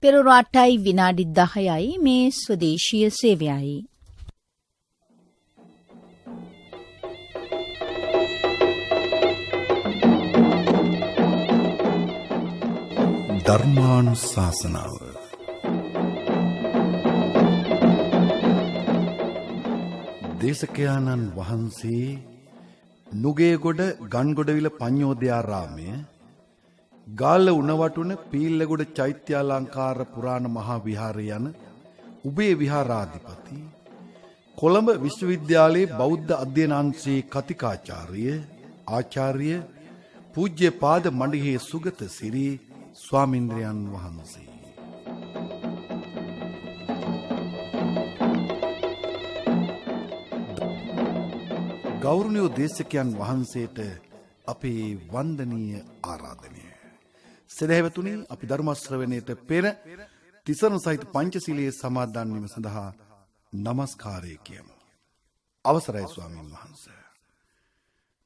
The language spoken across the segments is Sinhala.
පෙරවරු 8යි විනාඩි 10යි මේ ස්වදේශීය සේවයයි. ධර්මානුශාසනාව දේශකයාණන් වහන්සේ නුගේගොඩ ගන්ගොඩවිල පඤ්ඤෝදයාරාමය ගාල්ල උණවටුන පීල්ලගොඩ චෛත්‍යාලංකාර පුරාණ මහා විහාරය යන උභය විහාරාධිපති කොළඹ විශ්වවිද්‍යාලයේ බෞද්ධ අධ්‍යනාංශයේ කතිකාචාර්ය ආචාර්ය පූජ්‍ය පාද මණ්ඩිහේ සුගත සිරි ස්වාමීන්ද්‍රයන් වහන්සේ. ගෞරවනීය දේශකයන් වහන්සේට අපේ වන්දනීය ආරාධනය. සදහැවතුනි, අපි ධර්ම ශ්‍රවණයට පෙර තිසරණ සහිත පංචශීලයේ සමාදන් වීම සඳහා নমස්කාරය කියමු. අවසරයි ස්වාමීන් වහන්සේ.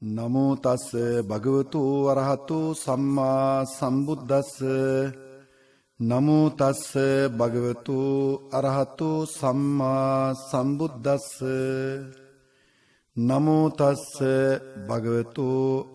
නමෝ තස් භගවතු අරහතෝ සම්මා සම්බුද්දස්ස. නමෝ තස් භගවතු අරහතෝ සම්මා සම්බුද්දස්ස. නමෝ තස් භගවතු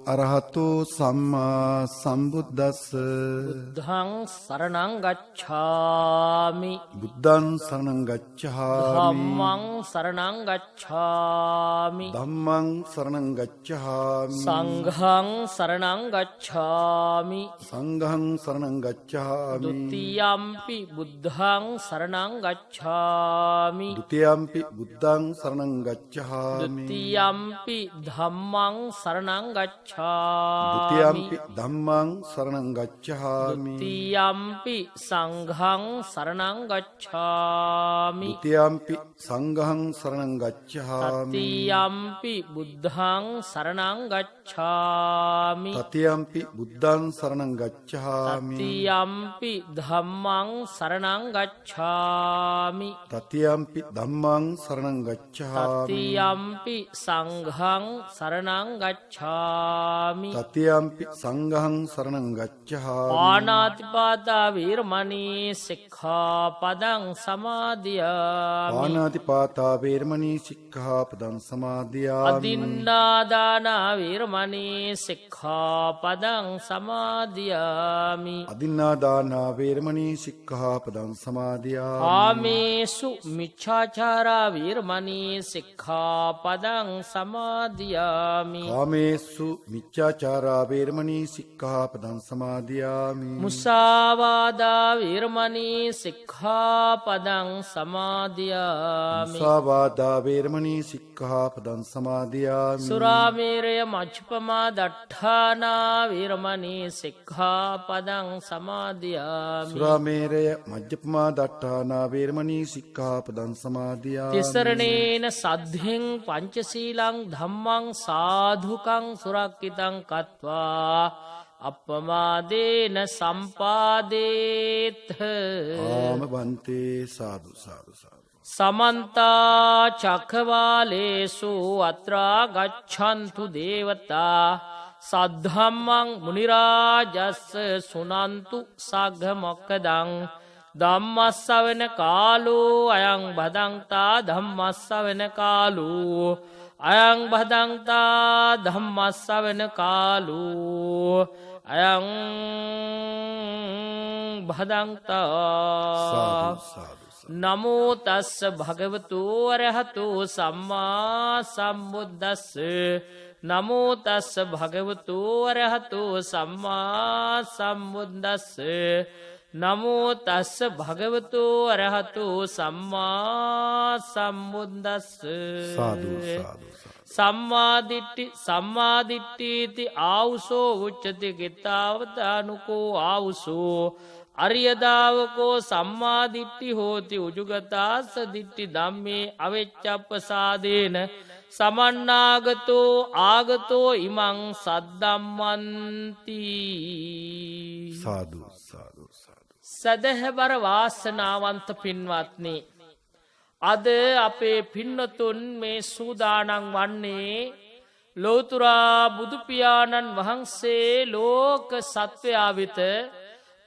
අරහතෝ සම්මා සම්බුද්දස්ස. බුද්ධං සරණං ගච්ඡාමි. බුද්ධං සරණං ගච්ඡාමි. ධම්මං සරණං ගච්ඡාමි. ධම්මං සරණං ගච්ඡාමි. සංඝං සරණං ගච්ඡාමි. සංඝං සරණං ගච්ඡාමි. ဒ ුතියම්පි බුද්ධං සරණං ගච්ඡාමි. ဒ ුතියම්පි බුද්ධං සරණං ගච්ඡාමි. යම්පි ධම්මං සරණං ගච්ඡාමි. ဒ ුතියම්පි ධම්මං සරණං ගච්ඡාමි. ဒ ුතියම්පි සංඝං සරණං ගච්ඡාමි. ဒ ුතියම්පි සංඝං සරණං ගච්ඡාමි. තතියම්පි බුද්ධං සරණං ගච්ඡාමි. තතියම්පි බුද්ධං සරණං ගච්ඡාමි. තතියම්පි ධම්මං සරණං ගච්ඡාමි. තතියම්පි ධම්මං සරණං ගච්ඡාමි. තතියම්පි සංඝං සරණං ගච්ඡාමි. තතියම්පි සංඝං සරණං ගච්ඡාමි. පාණාතිපාතා වීරමණී සික්ඛාපදං සමාදියාමි. පාණාතිපාතා වේරමණී සික්ඛාපදං සමාදියාමි. අදින්නාදාන වීරමණී සික්ඛාපදං සමාදියාමි. අදින්නාදාන වේරමණී සික්ඛාපදං සමාදියාමි. කාමේසු මිච්ඡාචාරා වීරමණී සික්ඛාපදං සමාදියාමි. කාමේසු මිච්ඡාචාරා වේරමණී සික්ඛාපදං සමාදියාමි. මුසාවාදා වීරමණී සික්ඛාපදං සමාදියාමි. මුසාවාදා වේරමණී සික්ඛාපදං සමාදියාමි. සුරාමේරය මච්ඡපමා දට්ඨානා වීරමණී සික්ඛාපදං සමාදියාමි. සුරාමේරය මජ්ජපමා දට්ඨානා වේරමණී සික්ඛාපදං සමාදියාමි. තිසරණේන සද්ධෙන් පංචශීලං ධම්මං සාධුකං සුරක්කිතං කତ୍වා අප්පමාදේන සම්පාදේත. ආම බන්තේ සාදු සාදු සාදු. සමන්තා චක්ඛවාලේසු අත්‍රා ගච්ඡන්තු දේවතා සද්ධම්මං මුනි රාජස්ස සුනන්තු සග්ග මොක්ඛදං ධම්මස්සවන කාලෝ අයං බදන්තා ධම්මස්සවන කාලෝ අයං බදන්තා ධම්මස්සවන කාලෝ අයං බදන්තා. නමෝ තස්ස භගවතු අරහතෝ සම්මා සම්බුද්දස්ස. නමෝ තස්ස භගවතු අරහතෝ සම්මා සම්බුද්දස්ස. නමෝ තස්ස භගවතු අරහතෝ සම්මා සම්බුද්දස්ස. සම්මාදිට්ඨි සම්මාදිට්ඨීති ආවුසෝ උච්චති කිතාවදානුකෝ ආවුසෝ අරියදාවකෝ සම්මාදිට්ඨි හෝති උජුගතාස්ස දිට්ඨි ධම්මේ අවෙච්ඡප්පසාදේන සමන්නාගතෝ ආගතෝ ඉමං සද්දම්මන්ති. සාදු සාදු සාදු. සදහැබර වාසනාවන්ත පින්වත්නි, අද අපේ පින්නතුන් මේ සූදානම් වන්නේ ලෝතුරා බුදුපියාණන් වහන්සේ ලෝක සත්වයා වෙත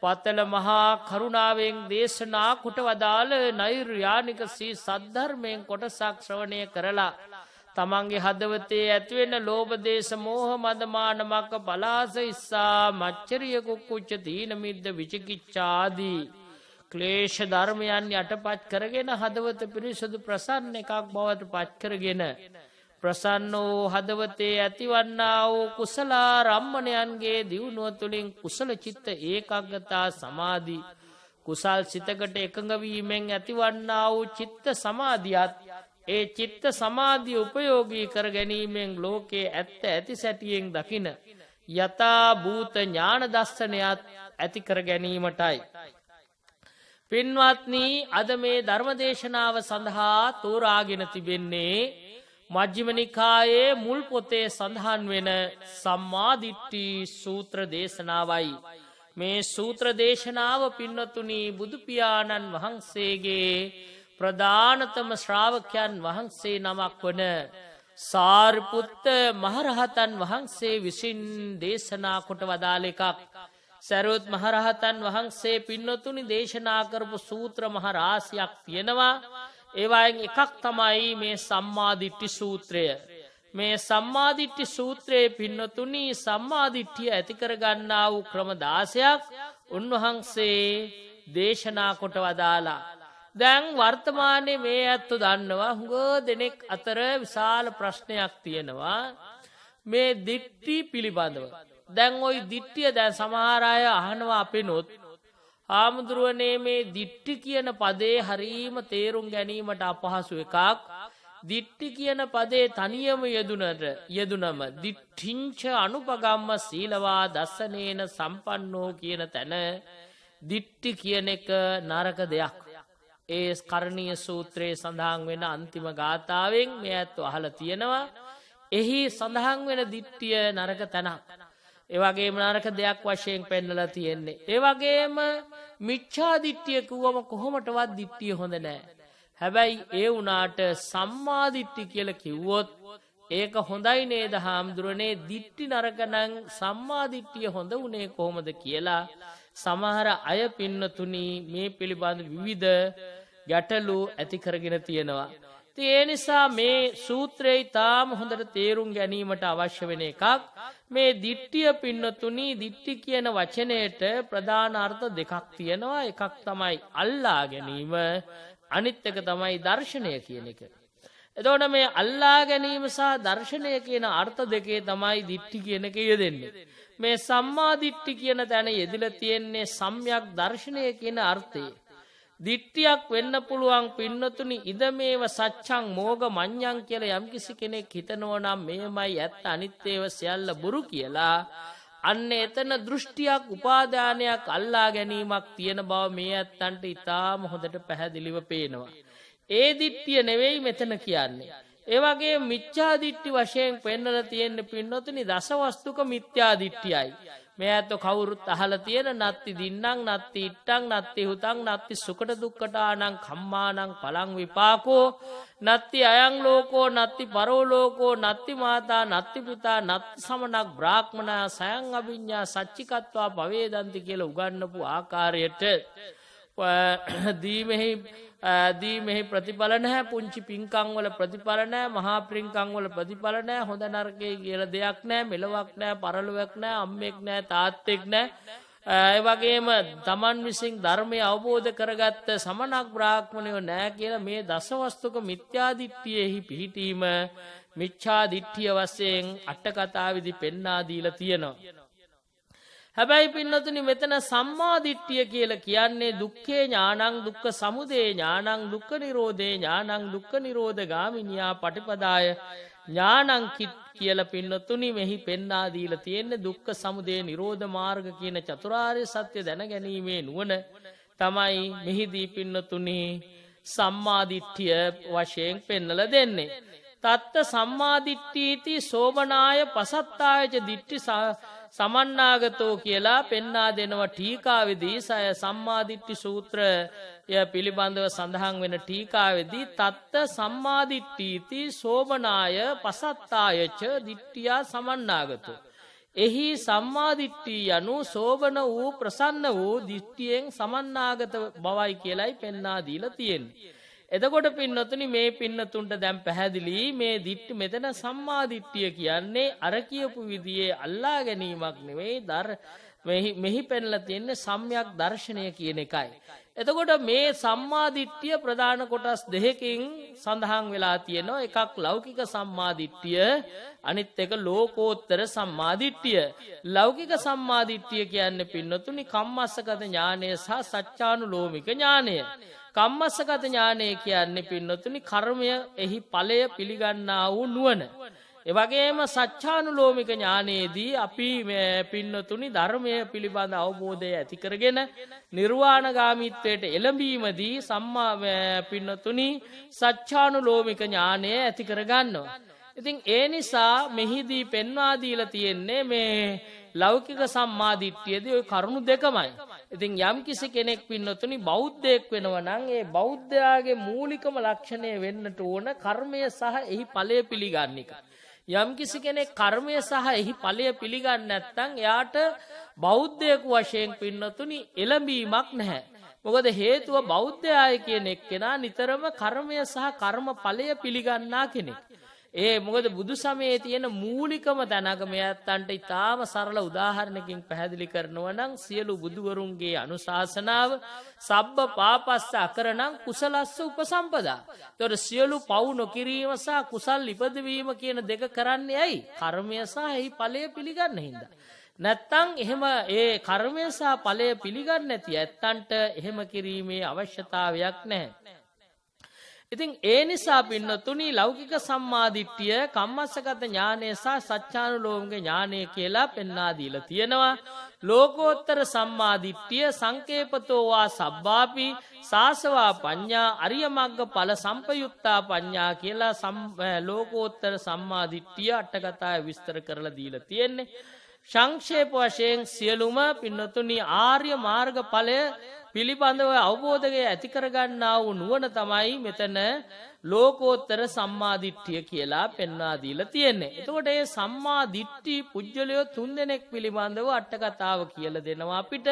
පතල මහා කරුණාවෙන් දේශනා කොට වදාළ නෛර්යානික සී සද්ධර්මයෙන් කොටසක් ශ්‍රවණය කරලා තමන්ගේ හදවතේ ඇතිවෙන ලෝභ දේශ මෝහ මද මාන මක්ක පලාස ඉස්සා මච්චරිය කුක්කුච්ච තීන මිද්ද විචිකිච්ඡා ආදී ක්ලේශ ධර්මයන් යටපත් කරගෙන හදවත පිරිසුදු ප්‍රසන්න එකක් බවට පත් කරගෙන ප්‍රසන්න වූ හදවතේ ඇතිවන්නා වූ කුසල රම්මණයන්ගේ දියුණුව තුළින් කුසල චිත්ත ඒකාග්‍රතා සමාධි කුසල් සිතකට එකඟ වීමෙන් ඇතිවන්නා වූ චිත්ත සමාධියත් ඒ චිත්ත සමාධිය උපයෝගී කර ගැනීමෙන් ලෝකයේ ඇත්ත ඇති සැටියෙන් දකින යථා භූත ඥාන දර්ශනයත් ඇති කර ගැනීමටයි. පින්වත්නි, අද මේ ධර්මදේශනාව සඳහා තෝරාගෙන තිබෙන්නේ මජ්ක්‍ධිම නිකායේ මුල් පොතේ සඳහන් වෙන සම්මාදිට්ඨි සූත්‍ර දේශනාවයි. මේ සූත්‍ර දේශනාව පින්නතුනි බුදු පියාණන් වහන්සේගේ ප්‍රධානතම ශ්‍රාවකයන් වහන්සේ නමක් වන සාරිපුත්ත මහරහතන් වහන්සේ විසින් දේශනා කොට වදාළ එකක්. සරියුත් මහරහතන් වහන්සේ පින්නතුනි දේශනා කරපු සූත්‍ර මහ රාශියක් තියෙනවා. ඒවායින් එකක් තමයි මේ සම්මාදිට්ඨි සූත්‍රය. මේ සම්මාදිට්ඨි සූත්‍රයේ පින්නතුනි සම්මාදිට්ඨිය ඇති කර ගන්නා වූ ක්‍රම 16ක් උන්වහන්සේ දේශනා කොට වදාලා. දැන් වර්තමානයේ මේ ඇත්ත දන්නවා හුඟ දෙනෙක් අතර විශාල ප්‍රශ්නයක් තියෙනවා මේ දිට්ඨි පිළිබඳව. දැන් ওই දිට්ඨිය දැන් සමහර අය අහනවා අපිනොත් ආමුදුරනේ මේ දිට්ඨි කියන පදේ හරීම තේරුම් ගැනීමට අපහසු එකක්. දිට්ඨි කියන පදේ තනියම යෙදුනම දිට්ඨිංච අනුපගම්ම සීලවා දස්සනේන සම්පන්නෝ කියන තැන දිට්ඨි කියන එක නරක දෙයක්. ඒ කරණීය සූත්‍රයේ සඳහන් වෙන අන්තිම ගාථාවෙන් මේ ඇත්ත අහලා තියෙනවා. එහි සඳහන් වෙන දිට්ඨිය නරක තැනක්. ඒ වගේම නරක දෙයක් වශයෙන් පෙන්නලා තියෙන්නේ. ඒ වගේම මිච්ඡා දිට්ඨිය කිව්වම කොහොමටවත් දිට්ඨිය හොඳ නැහැ. හැබැයි ඒ වුණාට සම්මා දිට්ඨි කියලා කිව්වොත් ඒක හොඳයි නේද හාමුදුරනේ? දිට්ඨි නරක නම් සම්මා දිට්ඨිය හොඳ උනේ කොහොමද කියලා සමහර අය පින්නතුනි මේ පිළිබඳ විවිධ ගැටලු ඇති කරගෙන තියෙනවා. ඒ නිසා මේ සූත්‍රය තාම හොඳට තේරුම් ගැනීමට අවශ්‍ය වෙන එකක්. මේ දිට්ඨිය පින්නතුනි දිට්ඨි කියන වචනයට ප්‍රධාන අර්ථ දෙකක් තියෙනවා. එකක් තමයි අල්ලා ගැනීම, අනිත් එක තමයි දර්ශනය කියන එක. එතකොට මේ අල්ලා ගැනීම සහ දර්ශනය කියන අර්ථ දෙකේ තමයි දිට්ඨි කියන එක යෙදෙන්නේ. මේ සම්මා දිට්ඨි කියන තැන යෙදিলা තියෙන්නේ සම්‍යක් දර්ශනය කියන අර්ථයේ. දිට්ඨියක් වෙන්න පුළුවන් පින්නතුනි ඉදමේව සච්ඡං මෝග මඤ්ඤං කියලා යම්කිසි කෙනෙක් හිතනවා නම් මේමයි ඇත්ත අනිත් ඒවා සියල්ල බොරු කියලා අන්න එතන දෘෂ්ටියක් උපාදානයක් අල්ලා ගැනීමක් තියෙන බව මේ ඇත්තන්ට ඉතාම හොඳට පැහැදිලිව පේනවා. ඒ දිට්ඨිය නෙවෙයි මෙතන කියන්නේ. ඒ වගේ මිච්ඡා දිට්ඨි වශයෙන් පෙන්වලා තියෙන පින්නතුනි දසවස්තුක මිත්‍යා දිට්ඨියයි. මේ ඇත්ත කවුරුත් අහලා තියෙන නත්ති දින්නම් නත්ති ඉට්ටං නත්ති හුතං නත්ති සුකට දුක්කටානං කම්මානං පලං විපාකෝ නත්ති අයං ලෝකෝ නත්ති පරෝ ලෝකෝ නත්ති මාතා නත්ති පිතා නත්ති සමනක් බ්‍රාහ්මනා සයං අභිඤ්ඤා සච්චිකත්වා පවේදන්ති කියලා උගන්වපු ආකාරයට දීමෙහි ප්‍රතිඵල නැහැ, පුංචි පින්කම් වල ප්‍රතිඵල නැහැ, මහා පින්කම් වල ප්‍රතිඵල නැහැ, හොඳ නරකේ කියලා දෙයක් නැහැ, මෙලොවක් නැහැ, පරලොවක් නැහැ, අම්මෙක් නැහැ, තාත්තෙක් නැහැ. ඒ වගේම තමන් විසින් ධර්මය අවබෝධ කරගත්ත සමනක් බ්‍රාහ්මණයෝ නැහැ කියලා මේ දසවස්තුක මිත්‍යා දිට්ඨියෙහි පිහිටීම මිච්ඡා දිට්ඨිය වශයෙන් අට කතාවේදී පෙන්වා දීලා තියෙනවා. හැබැයි පින්නතුනි මෙතන සම්මා දිට්ඨිය කියලා කියන්නේ දුක්ඛේ ඥානං දුක්ඛ සමුදය ඥානං දුක්ඛ නිරෝධේ ඥානං දුක්ඛ නිරෝධ ගාමිනියා පටිපදාය ඥානං කියලා පින්නතුනි මෙහි පෙන්වා දීලා තියෙන්නේ දුක්ඛ සමුදය නිරෝධ මාර්ග කියන චතුරාර්ය සත්‍ය දැන ගැනීමේ නුවණ තමයි මෙහිදී පින්නතුනි සම්මා දිට්ඨිය වශයෙන් පෙන්වලා දෙන්නේ. තත්ත සම්මා දිට්ඨීති සෝමනාය පසත්තායච දිට්ඨි සමන්නාගතෝ කියලා පෙන්වා දෙනවා ටීකාවේදී. සම්මා දිට්ඨි සූත්‍රය පිළිබඳව සඳහන් වෙන ටීකාවේදී තත්ත සම්මා දිට්ඨීති සෝමනාය පසත්තායච දිට්ඨියා සමන්නාගතෝ. එහි සම්මාදිට්ඨිය යනු සෝබන වූ ප්‍රසන්න වූ දිට්ඨියෙන් සමන්නාගත බවයි කියලයි පෙන්වා දීලා තියෙන්නේ. එතකොට පින්නතුනි මේ පින්නතුන්ට දැන් පැහැදිලි මේ දිට්ඨි මෙතන සම්මාදිට්ඨිය කියන්නේ අර කියපු විදිහේ අල්ලා ගැනීමක් නෙවෙයි මෙහි පෙන්ලා තියෙන්නේ සම්‍යක් දර්ශනය කියන එකයි. එතකොට මේ සම්මාදිට්ඨිය ප්‍රධාන කොටස් දෙකකින් සඳහන් වෙලා තියෙනවා. එකක් ලෞකික සම්මාදිට්ඨිය, අනිත් එක ලෝකෝත්තර සම්මාදිට්ඨිය. ලෞකික සම්මාදිට්ඨිය කියන්නේ පින්නතුනි කම්මස්සගත ඥානය සහ සත්‍යානුලෝමික ඥානය. කම්මස්සගත ඥානය කියන්නේ පින්නතුනි කර්මය එහි ඵලය පිළිගන්නා වූ නුවණ. එවැගේම සත්‍යානුලෝමික ඥානයේදී අපි පින්නතුනි ධර්මය පිළිබඳ අවබෝධය ඇති කරගෙන නිර්වාණගාමීත්වයට එළඹීමදී සම්මා පින්නතුනි සත්‍යානුලෝමික ඥානය ඇති කරගන්නවා. ඉතින් ඒ නිසා මෙහිදී පෙන්වා දීලා තියෙන්නේ මේ ලෞකික සම්මාදිට්ඨියදී ওই කරුණු දෙකමයි. ඉතින් යම් කිසි කෙනෙක් පින්නතුනි බෞද්ධයෙක් වෙනවා නම් ඒ බෞද්ධයාගේ මූලිකම ලක්ෂණය වෙන්නට ඕන කර්මය සහ එහි ඵලය පිළිගන්න එක. යම් කිසි කෙනෙක් කර්මය සහ එහි ඵලය පිළිගන්නේ නැත්නම් එයාට බෞද්ධයෙකු වශයෙන් පින්නතුනි එළඹීමක් නැහැ. මොකද හේතුව බෞද්ධයය කියන එක්කෙනා නිතරම කර්මය සහ කර්ම ඵලය පිළිගන්නා කෙනෙක්. මොකද බුදු සමයේ තියෙන මූලිකම තැනක මෙයන්ට ඉතාම සරල උදාහරණකින් පැහැදිලි කරනවා නම් සියලු බුදුවරුන්ගේ අනුශාසනාව සබ්බ පාපස්ස අකරණං කුසලස්ස උපසම්පදා. ඒතොර සියලු පව් නොකිරීම සහ කුසල් ඉපදවීම කියන දෙක කරන්නේ ඇයි? කර්මය සහ එහි ඵලය පිළිගන්න හින්දා. නැත්තම් එහෙම ඒ කර්මය සහ ඵලය පිළිගන්නේ නැති ඇත්තන්ට එහෙම කිරීමේ අවශ්‍යතාවයක් නැහැ. ඉතින් ඒ නිසා පින්නතුනි ලෞකික සම්මාදිට්ඨිය කම්මස්සගත ඥානය සහ සත්‍යානුලෝමික ඥානය කියලා පෙන්වා දීලා තියෙනවා. ලෝකෝත්තර සම්මාදිට්ඨිය සංකේපතෝ වා සබ්බාපි සාසවා පඤ්ඤා අරිය මග්ග ඵල සම්පයුත්තා පඤ්ඤා කියලා ලෝකෝත්තර සම්මාදිට්ඨිය අටකතාවේ විස්තර කරලා දීලා තියෙන්නේ. සංක්ෂේප වශයෙන් සියලුම පින්නතුනි ආර්ය මාර්ග ඵලය පිළිබඳව අවබෝධය ඇති කරගන්නා වූ නුවණ තමයි මෙතන ලෝකෝත්තර සම්මාදිට්ඨිය කියලා පෙන්වා දීලා තියෙන්නේ. එතකොට මේ සම්මාදිට්ඨි පුජ්‍යලයෝ තුන්දෙනෙක් පිළිබඳව අටකතාව කියලා දෙනවා අපිට.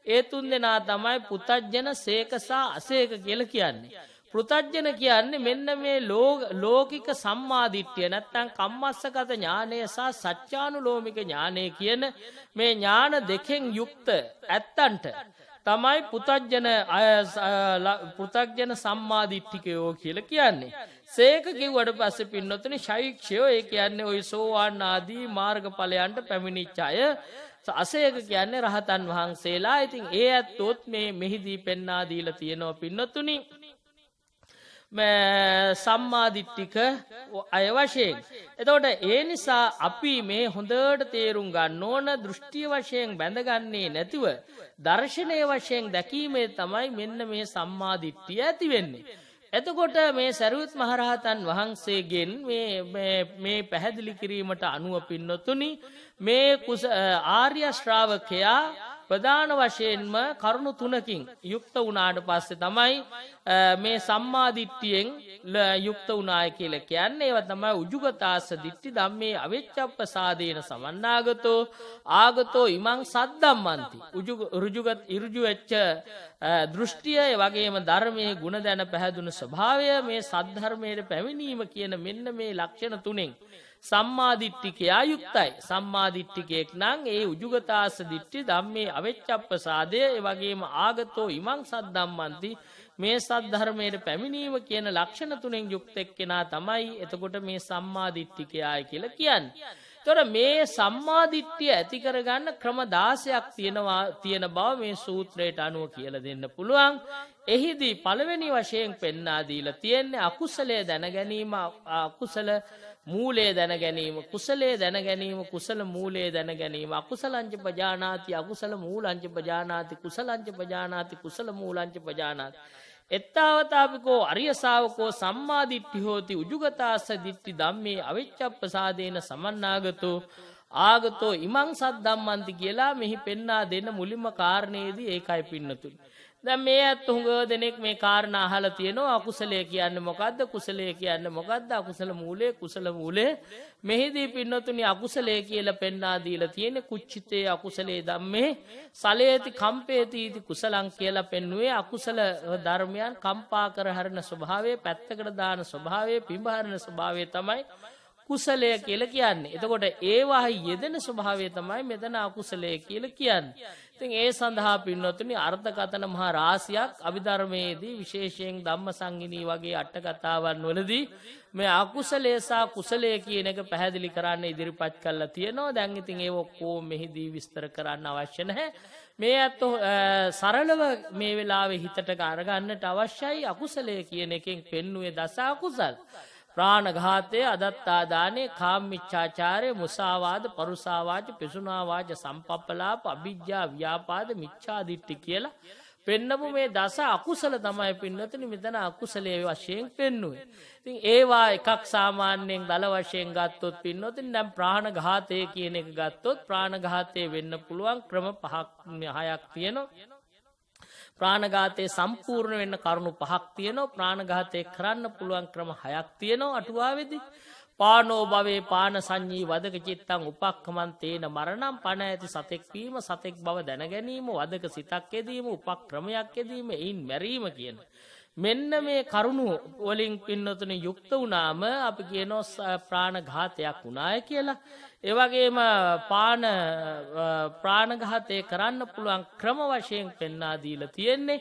ඒ තුන්දෙනා තමයි පුතජන, සේක සහ අසේක කියලා කියන්නේ. පෘතජ්ජන කියන්නේ මෙන්න මේ ලෝකික සම්මාදිට්ඨිය නැත්නම් කම්මස්සගත ඥානය සහ සත්‍යානුලෝමික ඥානය කියන මේ ඥාන දෙකෙන් යුක්ත ඇත්තන්ට තමයි පෘතජ්ජන සම්මාදිට්ඨිකයෝ කියලා කියන්නේ. සේක කිව්වට පස්සේ පින්නතුනි ශෛක්ෂයෝ ඒ කියන්නේ ওই සෝවාන් ආදී මාර්ගඵලයන්ට පැමිණිච්ච අය. අසේක කියන්නේ රහතන් වහන්සේලා. ඉතින් ඒ ඇත්තොත් මේ මෙහිදී පෙන්වා දීලා තියෙනවා පින්නතුනි සම්මාදිට්ඨික අය වශයෙන්. එතකොට ඒ නිසා අපි මේ හොඳට තේරුම් ගන්න ඕන දෘෂ්ටිය වශයෙන් බැඳගන්නේ නැතිව දර්ශනීය වශයෙන් දැකීමේ තමයි මෙන්න මේ සම්මාදිට්ඨිය ඇති වෙන්නේ. එතකොට මේ සරියුත් මහරහතන් වහන්සේගෙන් මේ පැහැදිලි කිරීමට අනුව පින්නතුනි මේ ආර්ය ශ්‍රාවකයා ප්‍රධාන වශයෙන්ම කරුණු තුනකින් යුක්ත වුණාට පස්සේ තමයි මේ සම්මාදිට්ඨියෙන් යුක්ත වුණාය කියලා කියන්නේ. ඒවා තමයි උජුගතාස්ස දිට්ඨි ධම්මේ අවිච්ඡප්පසාදේන සමන්නාගතෝ ආගතෝ ඉමං සද්දම්මන්ති. ඍජු වෙච්ච දෘෂ්ටිය, ඒ වගේම ධර්මයේ ගුණ දැන පැහැදුණු ස්වභාවය, මේ සද්ධර්මයේ පැමිණීම කියන මෙන්න මේ ලක්ෂණ තුනෙන් සම්මාදිට්ඨිකයා යුක්තයි. සම්මාදිට්ඨිකයෙක් නම් ඒ උජුගතාස්ස දිට්ඨි ධම්මේ අවිච්ඡප්පසාදය, ඒ වගේම ආගතෝ ඉමං සද්දම්මන්ති, මේ සද්ධර්මයේ පැමිණීම කියන ලක්ෂණ තුනෙන් යුක්ත එක්කෙනා තමයි එතකොට මේ සම්මාදිට්ඨිකයායි කියලා කියන්නේ. ඒතොර මේ සම්මාදිට්ඨිය ඇති කරගන්න ක්‍රම 16ක් තියෙන බව මේ සූත්‍රයට අනුව කියලා දෙන්න පුළුවන්. එහිදී පළවෙනි වශයෙන් පෙන්වා දීලා තියෙන්නේ අකුසලයේ දැන ගැනීම, අකුසල මූලයේ දැන ගැනීම, කුසලයේ දැන ගැනීම, කුසල මූලයේ දැන ගැනීම. අකුසලංච පජානාති අකුසල මූලංච පජානාති කුසලංච පජානාති කුසල මූලංච පජානාති. එත්තාවතාපිකෝ අරිය ශාවකෝ සම්මාදිට්ඨි හෝති උජුගතාස්ස දිට්ඨි ධම්මේ අවිච්ඡප්පසාදේන සමන්නාගතෝ ආගතෝ ඉමං සද්දම්මන්ති කියලා මෙහි පෙන්වා දෙන්න මුලින්ම කාරණේදී ඒකයි පින්නතුනි. දැන් මේ අත් හුඟ දෙනෙක් මේ කාරණා අහලා තියෙනවා අකුසලයේ කියන්නේ මොකද්ද කුසලයේ කියන්නේ මොකද්ද අකුසල මූලයේ කුසල මූලයේ මෙහිදී පින්නතුනි අකුසලයේ කියලා පෙන්වා දීලා තියෙන්නේ කුච්චිතේ අකුසලයේ ධම්මේ සලේති කම්පේති කුසලං කියලා පෙන්වුවේ අකුසල ධර්මයන් කම්පා කර හරන ස්වභාවය පැත්තකට දාන ස්වභාවය පිඹහරන ස්වභාවය තමයි කුසලය කියලා කියන්නේ. එතකොට ඒවාහි යෙදෙන ස්වභාවය තමයි මෙතන අකුසලය කියලා කියන්නේ. ඉතින් ඒ සඳහා පින්නතුනි අර්ථකථන මහා රාශියක් අභිධර්මයේදී විශේෂයෙන් ධම්මසංගිනී වගේ අට කතාවන් වලදී මේ අකුසලය සහ කුසලය කියන එක පැහැදිලි කරන්න ඉදිරිපත් කරලා තියෙනවා. දැන් ඉතින් ඒක ඔක්කොම මෙහිදී විස්තර කරන්න අවශ්‍ය නැහැ. මේ අතෝ සරලව මේ වෙලාවේ හිතට අරගන්නට අවශ්‍යයි අකුසලය කියන එකෙන් පෙන්වුවේ දස අකුසල්. ප්‍රාණඝාතය, අදත්තාදානය, කාමමිච්ඡාචාරය, මුසාවාද, පරුසාවාච, පිසුනාවාච, සම්පප්පලාප, අවිජ්ජා, ව්‍යාපාද, මිච්ඡාදිට්ඨි කියලා පෙන්නපු මේ දස අකුසල තමයි පින්නතුනි මෙතන අකුසලයේ වශයෙන් පෙන්වුවේ. ඉතින් ඒවා එකක් සාමාන්‍යයෙන් දල වශයෙන් ගත්තොත් පින්නතුනි දැන් ප්‍රාණඝාතය කියන එක ගත්තොත් ප්‍රාණඝාතය වෙන්න පුළුවන් ක්‍රම 6ක් තියෙනවා. ප්‍රාණඝාතයේ සම්පූර්ණ වෙන්න කරුණු 5ක් තියෙනවා. ප්‍රාණඝාතය කරන්න පුළුවන් ක්‍රම 6ක් තියෙනවා අටුවාවේදී. පානෝ භවේ පාන සංඤී වදක චිත්තං උපක්ඛමං තේන මරණං පණ ඇති සතෙක් වීම සතෙක් බව දැන ගැනීම වදක සිතක් යෙදීම උපක්‍රමයක් යෙදීම එයින් මැරීම කියන මෙන්න මේ කරුණු වලින් පින්නතුනි යුක්ත වුණාම අපි කියනවා ප්‍රාණඝාතයක් වුණාය කියලා. ඒ වගේම ප්‍රාණඝාතය කරන්න පුළුවන් ක්‍රම වශයෙන් පෙන්වා දීලා තියෙන්නේ.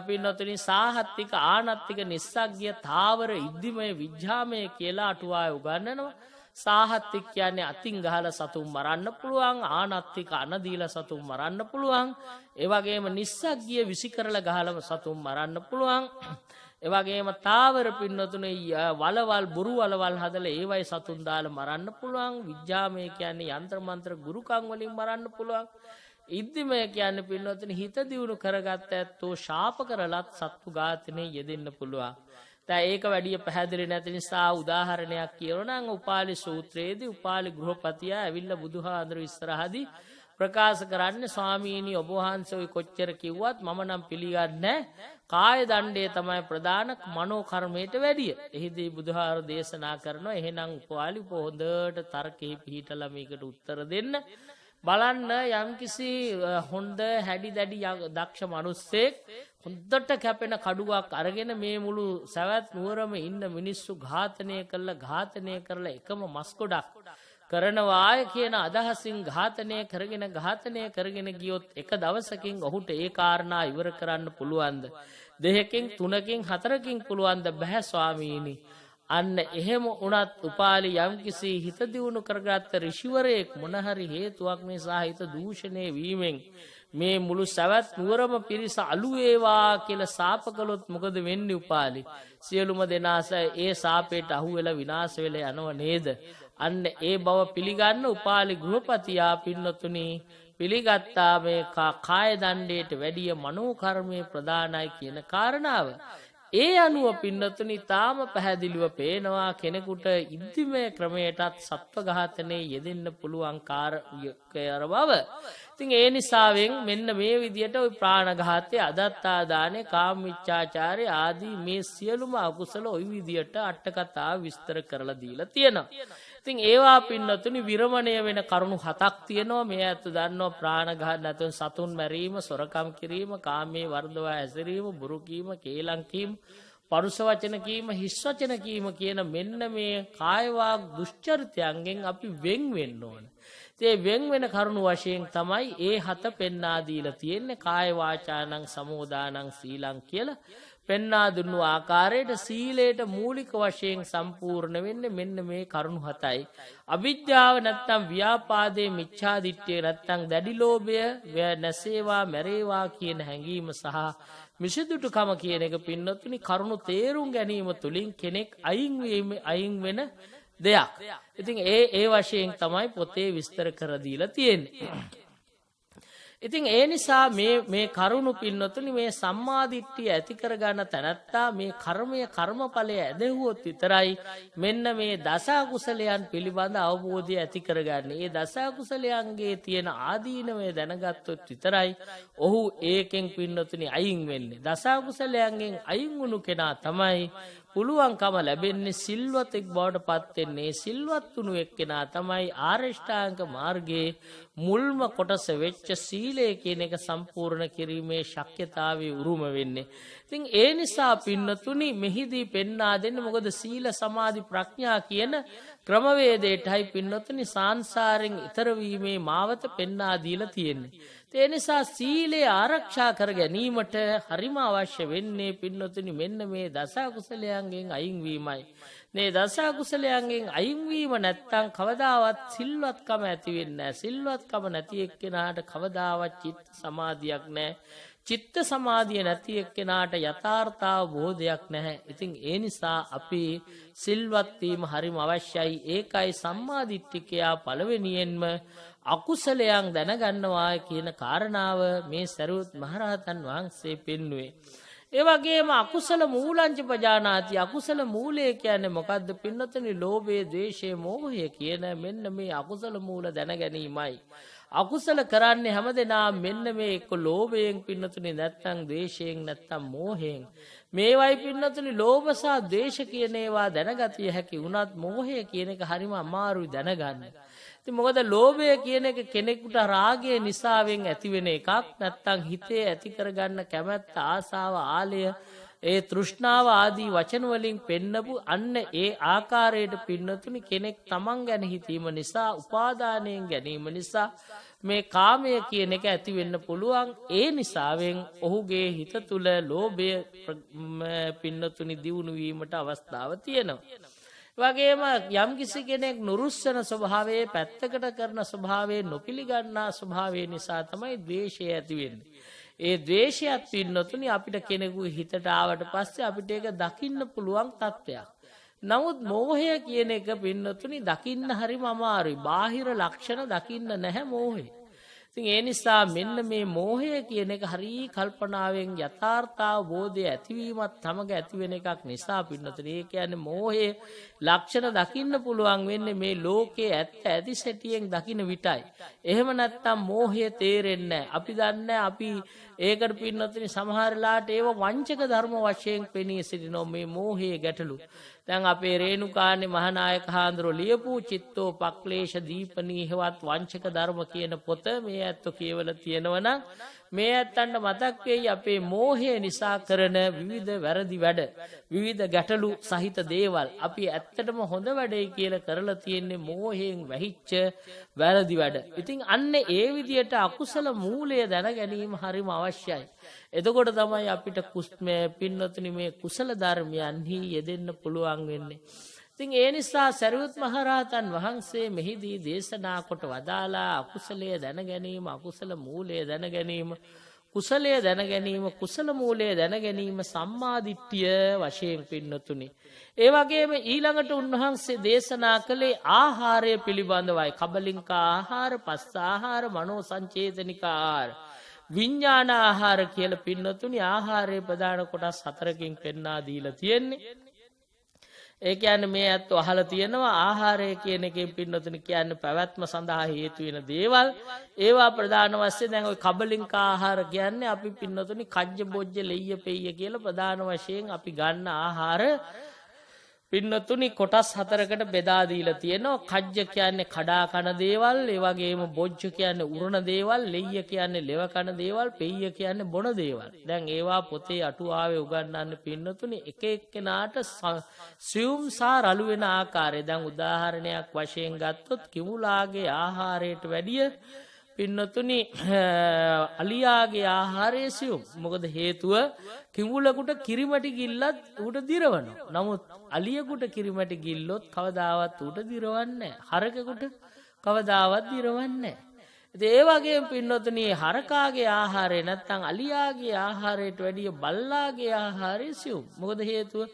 පින්නතුනි සාහත්තික ආනත්තික නිස්සග්ගිය තාවර ඉද්දිමය විජ්ජාමය කියලා අටුවාවේ උගන්වනවා. සාහත්තික කියන්නේ අතින් ගහලා සතුන් මරන්න පුළුවන්. ආනත්තික අන දීලා සතුන් මරන්න පුළුවන්. ඒ වගේම නිස්සග්ගිය විසි කරලා ගහලා සතුන් මරන්න පුළුවන්. ඒ වගේම තාවර පින්නතුනි වලවල් බුරු වලවල් හදලා ඒවයි සතුන් දාලා මරන්න පුළුවන්. විජ්ජාමය කියන්නේ යంత్ర මන්ත්‍ර ගුරුකම් වලින් මරන්න පුළුවන්. ඉද්දිමය කියන්නේ පින්නතුනි හිත දියුණු කරගත්ත ඇත්තෝ ශාප කරලත් සත්තු ඝාතනයේ යෙදෙන්න පුළුවන්. දැන් ඒක වැඩි පැහැදිලි නැති නිසා උදාහරණයක් කියනවා නම් උපාලි සූත්‍රයේදී උපාලි ගෘහපතියා ඇවිල්ලා බුදුහාඳුර ඉස්සරහදී ප්‍රකාශ කරන්නේ ස්වාමීනි ඔබ වහන්සේ ඔය කොච්චර කිව්වත් මම නම් පිළිගන්නේ කාය දණ්ඩය තමයි ප්‍රධාන මනෝ කර්මයට වැඩිය. එහිදී බුදුහාර දේශනා කරනවා එහෙනම් උපාලි හොඳට තර්කෙහි පිහිටලා මේකට උත්තර දෙන්න. බලන්න යම්කිසි හොඳ හැඩි දැඩි දක්ෂ මිනිස්සෙක් හොඳට කැපෙන කඩුවක් අරගෙන මේ මුළු සවැත් නුවරම ඉන්න මිනිස්සු ඝාතනය කරලා එකම මස් ගොඩක් කරනවාය කියන අදහසින් ඝාතනය කරගෙන ගියොත් එක දවසකින් ඔහුට ඒ කාරණා ඉවර කරන්න පුළුවන්ද? දෙකකින් තුනකින් හතරකින් පුළුවන්ද? බෑ ස්වාමීනි. අන්න එහෙම උනත් උපාලි යම්කිසි හිත දියුණු කරගත්ත ඍෂිවරයෙක් මොන හරි හේතුවක් නිසා හිත දූෂණය වීමෙන් මේ මුළු සවැත් නුවරම පිරිස අලු වේවා කියලා සාප කළොත් මොකද වෙන්නේ උපාලි? සියලුම දෙනාස ඒ සාපේට අහු වෙලා විනාශ වෙලා යනව නේද? අන්න ඒ බව පිළිගන්න උපාලි ගෘහපතියා පින්නතුනි පිළිගත්තා මේ කාය දණ්ඩයට වැඩිය මනෝ කර්මයේ ප්‍රදානයි කියන කාරණාව. ඒ අනුව පින්නතුනි තාම පැහැදිලිව පේනවා කෙනෙකුට ඉද්දිමය ක්‍රමයටත් සත්ව ඝාතනයේ යෙදෙන්න පුළුවන් කාර්යකර බව. ඉතින් ඒ නිසාවෙන් මෙන්න මේ විදියට ওই ප්‍රාණඝාතය, අදත්තාදානය, කාමමිච්ඡාචාරය ආදී මේ සියලුම අකුසල ওই විදියට අට කතාව විස්තර කරලා දීලා තියෙනවා. ඉතින් ඒවා පින්නතුනි විරමණය වෙන කරුණු 7ක් තියෙනවා. මේ අත දන්නවා ප්‍රාණඝාත නැතුව සතුන් මැරීම, සොරකම් කිරීම, කාමයේ වර්ධවා හැසිරීම, බොරු කීම, කේලම් කීම, පරුස වචන කීම, හිස් වචන කීම කියන මෙන්න මේ කායවා දුෂ්චරිතයන්ගෙන් අපි වෙන් වෙන්න ඕන. ඒ වෙන් වෙන කරුණු වශයෙන් තමයි ඒ 7 පෙන්වා දීලා තියෙන්නේ. කාය වාචානං සමෝදානං සීලං කියලා පෙන්වා දුන්නු ආකාරයට සීලයට මූලික වශයෙන් සම්පූර්ණ වෙන්නේ මෙන්න මේ කරුණු 7යි. අවිද්‍යාව නැත්තම් ව්‍යාපාදේ, මිච්ඡාදිට්ඨිය නැත්තම් දැඩි ලෝභය, නැසේවා මැරේවා කියන හැඟීම සහ මිසදුටුකම කියන එක පින්නතුනි කරුණු තේරුම් ගැනීම තුලින් කෙනෙක් අයින් වෙන දෙයක්. ඉතින් ඒ වශයෙන් තමයි පොතේ විස්තර කර දීලා තියෙන්නේ. ඉතින් ඒ නිසා මේ කරුණු පින්නතුනි මේ සම්මාදිට්ඨිය ඇති කරගන්න තැනැත්තා මේ කර්මය කර්මඵලය ඇදහුවොත් විතරයි මෙන්න මේ දස අකුසලයන් පිළිබඳ අවබෝධය ඇති කරගන්නේ. ඒ දස අකුසලයන්ගේ තියෙන ආදීනවය දැනගත්තොත් විතරයි ඔහු ඒකෙන් පින්නතුනි අයින් වෙන්නේ. දස අකුසලයන්ගෙන් අයින් වුණු කෙනා තමයි පුළුවන්කම ලැබෙන්නේ සිල්වතෙක් බවට පත් වෙන්නේ. සිල්වත් වුණු එක්කෙනා තමයි ආරෂ්ඨාංග මාර්ගයේ මුල්ම කොටස වෙච්ච සීලය කියන එක සම්පූර්ණ කිරීමේ ශක්්‍යතාවය උරුම වෙන්නේ. ඉතින් ඒ නිසා පින්නතුනි මෙහිදී පෙන්වා දෙන්නේ මොකද සීල සමාධි ප්‍රඥා කියන ක්‍රමවේදයටයි පින්නතුනි සංසාරයෙන් ඈතර වීමේ මාවත පෙන්වා දීලා තියෙන්නේ. ඒ නිසා සීලය ආරක්ෂා කර ගැනීමට හරිම අවශ්‍ය වෙන්නේ පින්නතුනි මෙන්න මේ දස අකුසලයන්ගෙන් අයින් වීමයි. මේ දස අකුසලයන්ගෙන් අයින් වීම නැත්තම් කවදාවත් සිල්වත්කම ඇති වෙන්නේ නැහැ. සිල්වත්කම නැති එක්කෙනාට කවදාවත් චිත්ත සමාධියක් නැහැ. චිත්ත සමාධිය නැති එක්කෙනාට යථාර්ථාවබෝධයක් නැහැ. ඉතින් ඒ නිසා අපි සිල්වත් වීම හරිම අවශ්‍යයි. ඒකයි සම්මාදිට්ඨිකයා පළවෙනියෙන්ම අකුසලයන් දැනගන්නවා කියන කාරණාව මේ සරියුත් මහරහතන් වහන්සේ පෙන්වුවේ. ඒ වගේම අකුසල මූලංච පජානාති අකුසල මූලය කියන්නේ මොකද්ද පින්නතනි? ලෝභය, ද්වේෂය, මෝහය කියන මෙන්න මේ අකුසල මූල දැන ගැනීමයි. අකුසල කරන්නේ හැමදෙනාම මෙන්න මේ එක්ක ලෝභයෙන් පින්නතුනි නැත්තම් ද්වේෂයෙන් නැත්තම් මෝහයෙන්. මේවයි පින්නතුනි ලෝභ සහ ද්වේෂ කියන ඒවා දැනගතිය හැකි වුණත් මෝහය කියන එක හරිම අමාරුයි දැනගන්න. ඉතින් මොකද ලෝභය කියන එක කෙනෙකුට රාගය නිසාවෙන් ඇතිවෙන එකක්. නැත්තම් හිතේ ඇති කරගන්න කැමැත්ත, ආසාව, ආලය, ඒ තෘෂ්ණාව ආදී වචන වලින් පෙන්නපු අන්න ඒ ආකාරයට පින්නතුනි කෙනෙක් තමන් ගැන හිතීම නිසා, උපාදානයෙන් ගැනීම නිසා මේ කාමය කියන එක ඇති වෙන්න පුළුවන්. ඒ නිසාවෙන් ඔහුගේ හිත තුල ලෝභය පින්නතුනි දියුණු වීමට අවස්ථාව තියෙනවා. වගේම යම් කිසි කෙනෙක් නුරුස්සන ස්වභාවයේ පැත්තකට කරන ස්වභාවයේ නොපිළිගන්නා ස්වභාවය නිසා තමයි ද්වේෂය ඇති වෙන්නේ. ඒ ද්වේෂයත් පින්නතුනි අපිට කෙනෙකුගේ හිතට ආවට පස්සේ අපිට ඒක දකින්න පුළුවන් තත්ත්වයක්. නමුත් මෝහය කියන එක පින්නතුනි දකින්න හරිම අමාරුයි. බාහිර ලක්ෂණ දකින්න නැහැ මෝහය. ඉතින් ඒ නිසා මෙන්න මේ මෝහය කියන එක හරිය කල්පනාවෙන් යථාර්ථාවබෝධය ඇතිවීමත් තමග ඇතිවෙන එකක් නිසා පින්නතුනි ඒ කියන්නේ මෝහයේ ලක්ෂණ දකින්න පුළුවන් වෙන්නේ මේ ලෝකයේ ඇත්ත ඇති සැටියෙන් දකින්න විටයි. එහෙම නැත්නම් මෝහය තේරෙන්නේ නැහැ. අපි දන්නේ අපි ඒකට පින්නතුනි සමහර වෙලාවට ඒව වංචක ධර්ම වශයෙන් පෙනී සිටිනෝ මේ මෝහයේ ගැටලු. දැන් අපේ රේණුකානේ මහානායක හාමුදුරුවෝ ලියපු චිත්තෝ පක්ලේශ දීපනී හේවත් වංචක ධර්ම කියන පොත මේ ඇත්තෝ කියවලා තියෙනවනම් මේ ඇත්තන්ට මතක් වෙයි අපේ මෝහය නිසා කරන විවිධ වැරදි වැඩ, විවිධ ගැටලු සහිත දේවල් අපි ඇත්තටම හොඳ වැඩේ කියලා කරලා තියෙන්නේ මෝහයෙන් වැහිච්ච වැරදි වැඩ. ඉතින් අන්න ඒ විදියට අකුසල මූලය දැන ගැනීම හරිම අවශ්‍යයි. එතකොට තමයි අපිට පින්නතුනි මේ කුසල ධර්මයන්හි යෙදෙන්න පුළුවන් වෙන්නේ. ඉතින් ඒ නිසා සරියුත් මහරහතන් වහන්සේ මෙහිදී දේශනා කොට වදාලා අකුසලය දැන ගැනීම, අකුසල මූලය දැන ගැනීම, කුසලය දැන ගැනීම, කුසල මූලය දැන ගැනීම සම්මාදිට්ඨිය වශයෙන් පින්නතුනි. ඒ වගේම ඊළඟට උන්වහන්සේ දේශනා කළේ ආහාරය පිළිබඳවයි. කබලින්ක ආහාර, පස්ස ආහාර, මනෝ සංචේතනික ආහාර, විඥාන ආහාර කියලා පින්නතුනි ආහාරයේ ප්‍රධාන කොටස් 4කින් පෙන්වා දීලා තියෙන්නේ. ඒ කියන්නේ මේ අත් අහලා තියෙනවා ආහාරය කියන එකෙන් පින්නතුනි කියන්නේ පැවැත්ම සඳහා හේතු වෙන දේවල්. ඒවා ප්‍රධාන වශයෙන් දැන් ওই කබලින්ක ආහාර කියන්නේ අපි පින්නතුනි කජ්ජ බොජ්ජ ලෙය්‍ය පෙය්‍ය කියලා ප්‍රධාන වශයෙන් අපි ගන්න ආහාර පින්නතුනි කොටස් 4කට බෙදා දීලා තියෙනවා. කජ්ජ කියන්නේ කඩා කන දේවල්, ඒ වගේම බොජ්ජ කියන්නේ උරණ දේවල්, ලෙය්‍ය කියන්නේ ලෙව කන දේවල්, පෙය්‍ය කියන්නේ බොන දේවල්. දැන් ඒවා පොතේ අටුවාවේ උගන්වන්න පින්නතුනි එක එක්කෙනාට සියුම් සහ රළු වෙන ආකාරය. දැන් උදාහරණයක් වශයෙන් ගත්තොත් කිඹුලාගේ ආහාරයට වැඩිය පින්නතුනි අලියාගේ ආහාරය සියුම්. මොකද හේතුව කිඹුලකට කිරිමැටි ගිල්ලත් ඌට දිරවනවා. නමුත් අලියෙකුට කිරිමැටි ගිල්ලොත් කවදාවත් ඌට දිරවන්නේ නැහැ. හරකෙකුට කවදාවත් දිරවන්නේ නැහැ. ඒ වගේම පින්නතුනි හරකාගේ ආහාරය නැත්තම් අලියාගේ ආහාරයට වැඩිය බල්ලාගේ ආහාරය සියුම්. මොකද හේතුව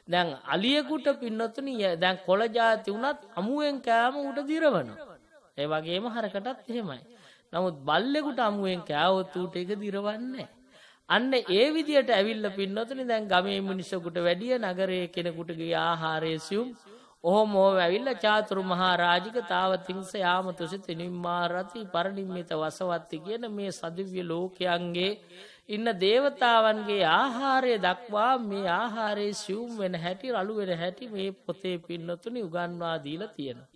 දැන් අලියෙකුට පින්නතුනි දැන් කොළ ಜಾති උනත් අමුවෙන් කෑම ඌට දිරවනවා. ඒ වගේම හරකටත් එහෙමයි. නමුත් බල්ලෙකුට අමුවෙන් කෑවොත් ඌට ඒක දිරවන්නේ අන්න ඒ විදියට ඇවිල්ලා පින්නතුනි දැන් ගමේ මිනිසෙකුට වැඩිය නගරයේ කෙනෙකුටගේ ආහාරයේ සියුම් ඔහොම ඇවිල්ලා චාතුරු මහා රාජික තාවතිංස යාමතුසිත නිම්මාරති පරිනිම්මිත වසවත්ති කියන මේ සදිව්‍ය ලෝකයන්ගේ ඉන්න දේවතාවන්ගේ ආහාරය දක්වා මේ ආහාරයේ සියුම් වෙන හැටි රළු වෙන හැටි මේ පොතේ පින්නතුනි උගන්වා දීලා තියෙනවා.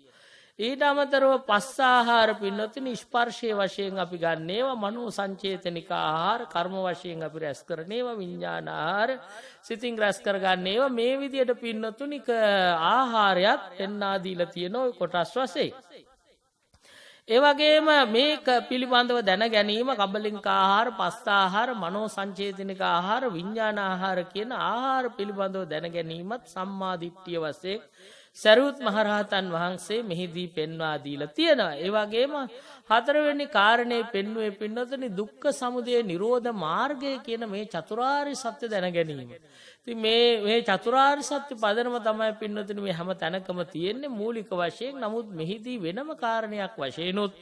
ඊට අමතරව පස්ස ආහාර පින්නතුනි ස්පර්ශයේ වශයෙන් අපි ගන්නේවා මනෝ සංචේතනික ආහාර කර්ම වශයෙන් අපි රැස් කරනේවා විඥාන ආහාර සිතින් රැස් කරගන්නේවා මේ විදියට පින්නතුනික ආහාරයත් පෙන්වා දීලා තියෙනවා ඔය කොටස් වශයෙන්. ඒ වගේම මේක පිළිබඳව දැන ගැනීම කබලින්ක ආහාර පස්ස ආහාර මනෝ සංචේතනික ආහාර විඥාන ආහාර කියන ආහාර පිළිබඳව දැන ගැනීමත් සම්මා දිට්ඨිය වශයෙන් සරියුත් මහරහතන් වහන්සේ මෙහිදී පෙන්වා දීලා තියෙනවා. ඒ වගේම හතරවෙනි කාරණේ පෙන්වුවේ පින්නතුනි දුක්ඛ සමුදය නිරෝධ මාර්ගය කියන මේ චතුරාර්ය සත්‍ය දැන ගැනීම. ඉතින් මේ චතුරාර්ය සත්‍ය පදනම තමයි පින්නතුනි මේ හැම තැනකම තියෙන්නේ මූලික වශයෙන්. නමුත් මෙහිදී වෙනම කාරණයක් වශයෙන්ුත්